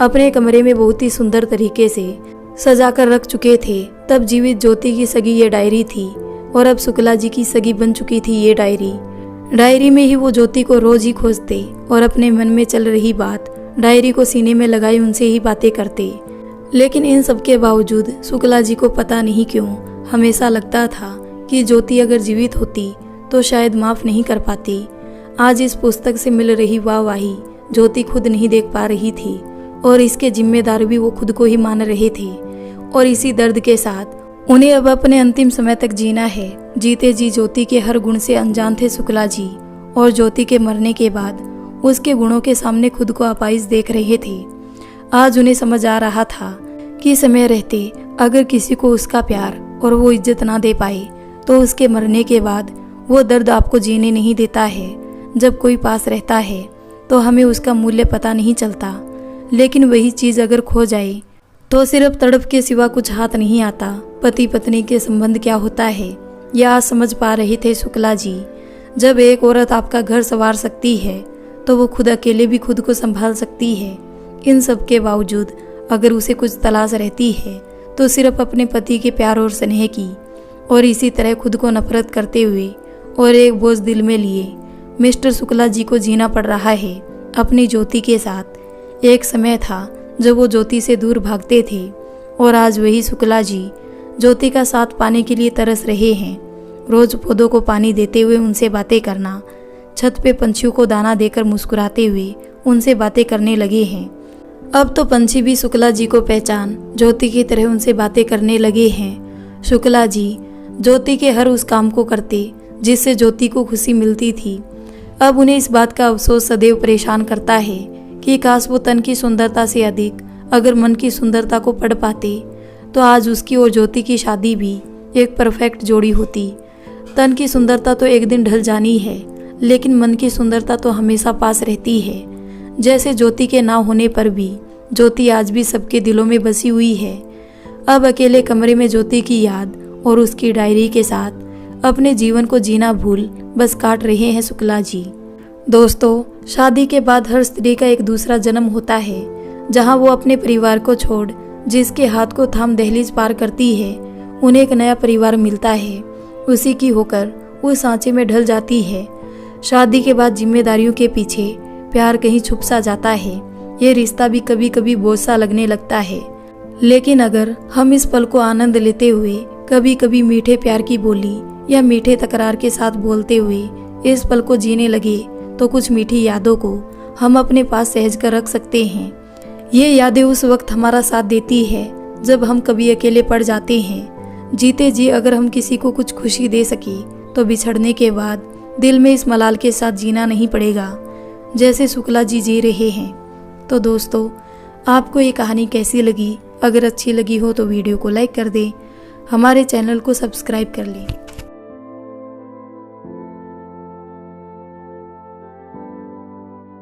अपने कमरे में बहुत ही सुंदर तरीके से सजाकर रख चुके थे। तब जीवित ज्योति की सगी ये डायरी थी और अब शुक्ला जी की सगी बन चुकी थी ये डायरी। डायरी में ही वो ज्योति को रोज ही खोजते और अपने मन में चल रही बात डायरी को सीने में लगाए उनसे ही बातें करते। लेकिन इन सब के बावजूद शुक्ला जी को पता नहीं क्यों हमेशा लगता था कि ज्योति अगर जीवित होती तो शायद माफ नहीं कर पाती। आज इस पुस्तक से मिल रही वाहवाही ज्योति खुद नहीं देख पा रही थी और इसके जिम्मेदार भी वो खुद को ही मान रहे थे। और इसी दर्द के साथ उन्हें अब अपने अंतिम समय तक जीना है। जीते जी ज्योति के हर गुण से अनजान थे शुक्ला जी और ज्योति के मरने के बाद उसके गुणों के सामने खुद को अपाहिज देख रहे थे। आज उन्हें समझ आ रहा था कि समय रहते अगर किसी को उसका प्यार और वो इज्जत ना दे पाए तो उसके मरने के बाद वो दर्द आपको जीने नहीं देता है। जब कोई पास रहता है तो हमें उसका मूल्य पता नहीं चलता, लेकिन वही चीज़ अगर खो जाए तो सिर्फ तड़प के सिवा कुछ हाथ नहीं आता। पति पत्नी के संबंध क्या होता है यह आज समझ पा रहे थे शुक्ला जी। जब एक औरत आपका घर संवार सकती है तो वो खुद अकेले भी खुद को संभाल सकती है। इन सब के बावजूद अगर उसे कुछ तलाश रहती है तो सिर्फ अपने पति के प्यार और स्नेह की। और इसी तरह खुद को नफरत करते हुए और एक बोझ दिल में लिए मिस्टर शुक्ला जी को जीना पड़ रहा है अपनी ज्योति के साथ। एक समय था जब वो ज्योति से दूर भागते थे और आज वही शुक्ला जी ज्योति का साथ पाने के लिए तरस रहे हैं। रोज पौधों को पानी देते हुए उनसे बातें करना, छत पे पंछियों को दाना देकर मुस्कुराते हुए उनसे बातें करने लगे हैं। अब तो पंछी भी शुक्ला जी को पहचान ज्योति की तरह उनसे बातें करने लगे हैं। शुक्ला जी ज्योति के हर उस काम को करते जिससे ज्योति को खुशी मिलती थी। अब उन्हें इस बात का अफसोस सदैव परेशान करता है कि काश वो तन की सुंदरता से अधिक अगर मन की सुंदरता को पढ़ पाते तो आज उसकी और ज्योति की शादी भी एक परफेक्ट जोड़ी होती। तन की सुंदरता तो एक दिन ढल जानी है, लेकिन मन की सुंदरता तो हमेशा पास रहती है। जैसे ज्योति के ना होने पर भी ज्योति आज भी सबके दिलों में बसी हुई है। अब अकेले कमरे में ज्योति की याद और उसकी डायरी के साथ अपने जीवन को जीना भूल बस काट रहे हैं शुक्ला जी। दोस्तों, शादी के बाद हर स्त्री का एक दूसरा जन्म होता है, जहां वो अपने परिवार को छोड़ जिसके हाथ को थाम दहलीज पार करती है उन्हें एक नया परिवार मिलता है। उसी की होकर वो सांचे में ढल जाती है। शादी के बाद जिम्मेदारियों के पीछे प्यार कहीं छुप सा जाता है। ये रिश्ता भी कभी कभी बोझ सा लगने लगता है, लेकिन अगर हम इस पल को आनंद लेते हुए कभी कभी मीठे प्यार की बोली या मीठे तकरार के साथ बोलते हुए इस पल को जीने लगे तो कुछ मीठी यादों को हम अपने पास सहज कर रख सकते हैं। ये यादें उस वक्त हमारा साथ देती है जब हम कभी अकेले पड़ जाते हैं। जीते जी अगर हम किसी को कुछ खुशी दे सके तो बिछड़ने के बाद दिल में इस मलाल के साथ जीना नहीं पड़ेगा जैसे शुक्ला जी जी रहे हैं। तो दोस्तों, आपको ये कहानी कैसी लगी? अगर अच्छी लगी हो तो वीडियो को लाइक कर दें, हमारे चैनल को सब्सक्राइब कर लें।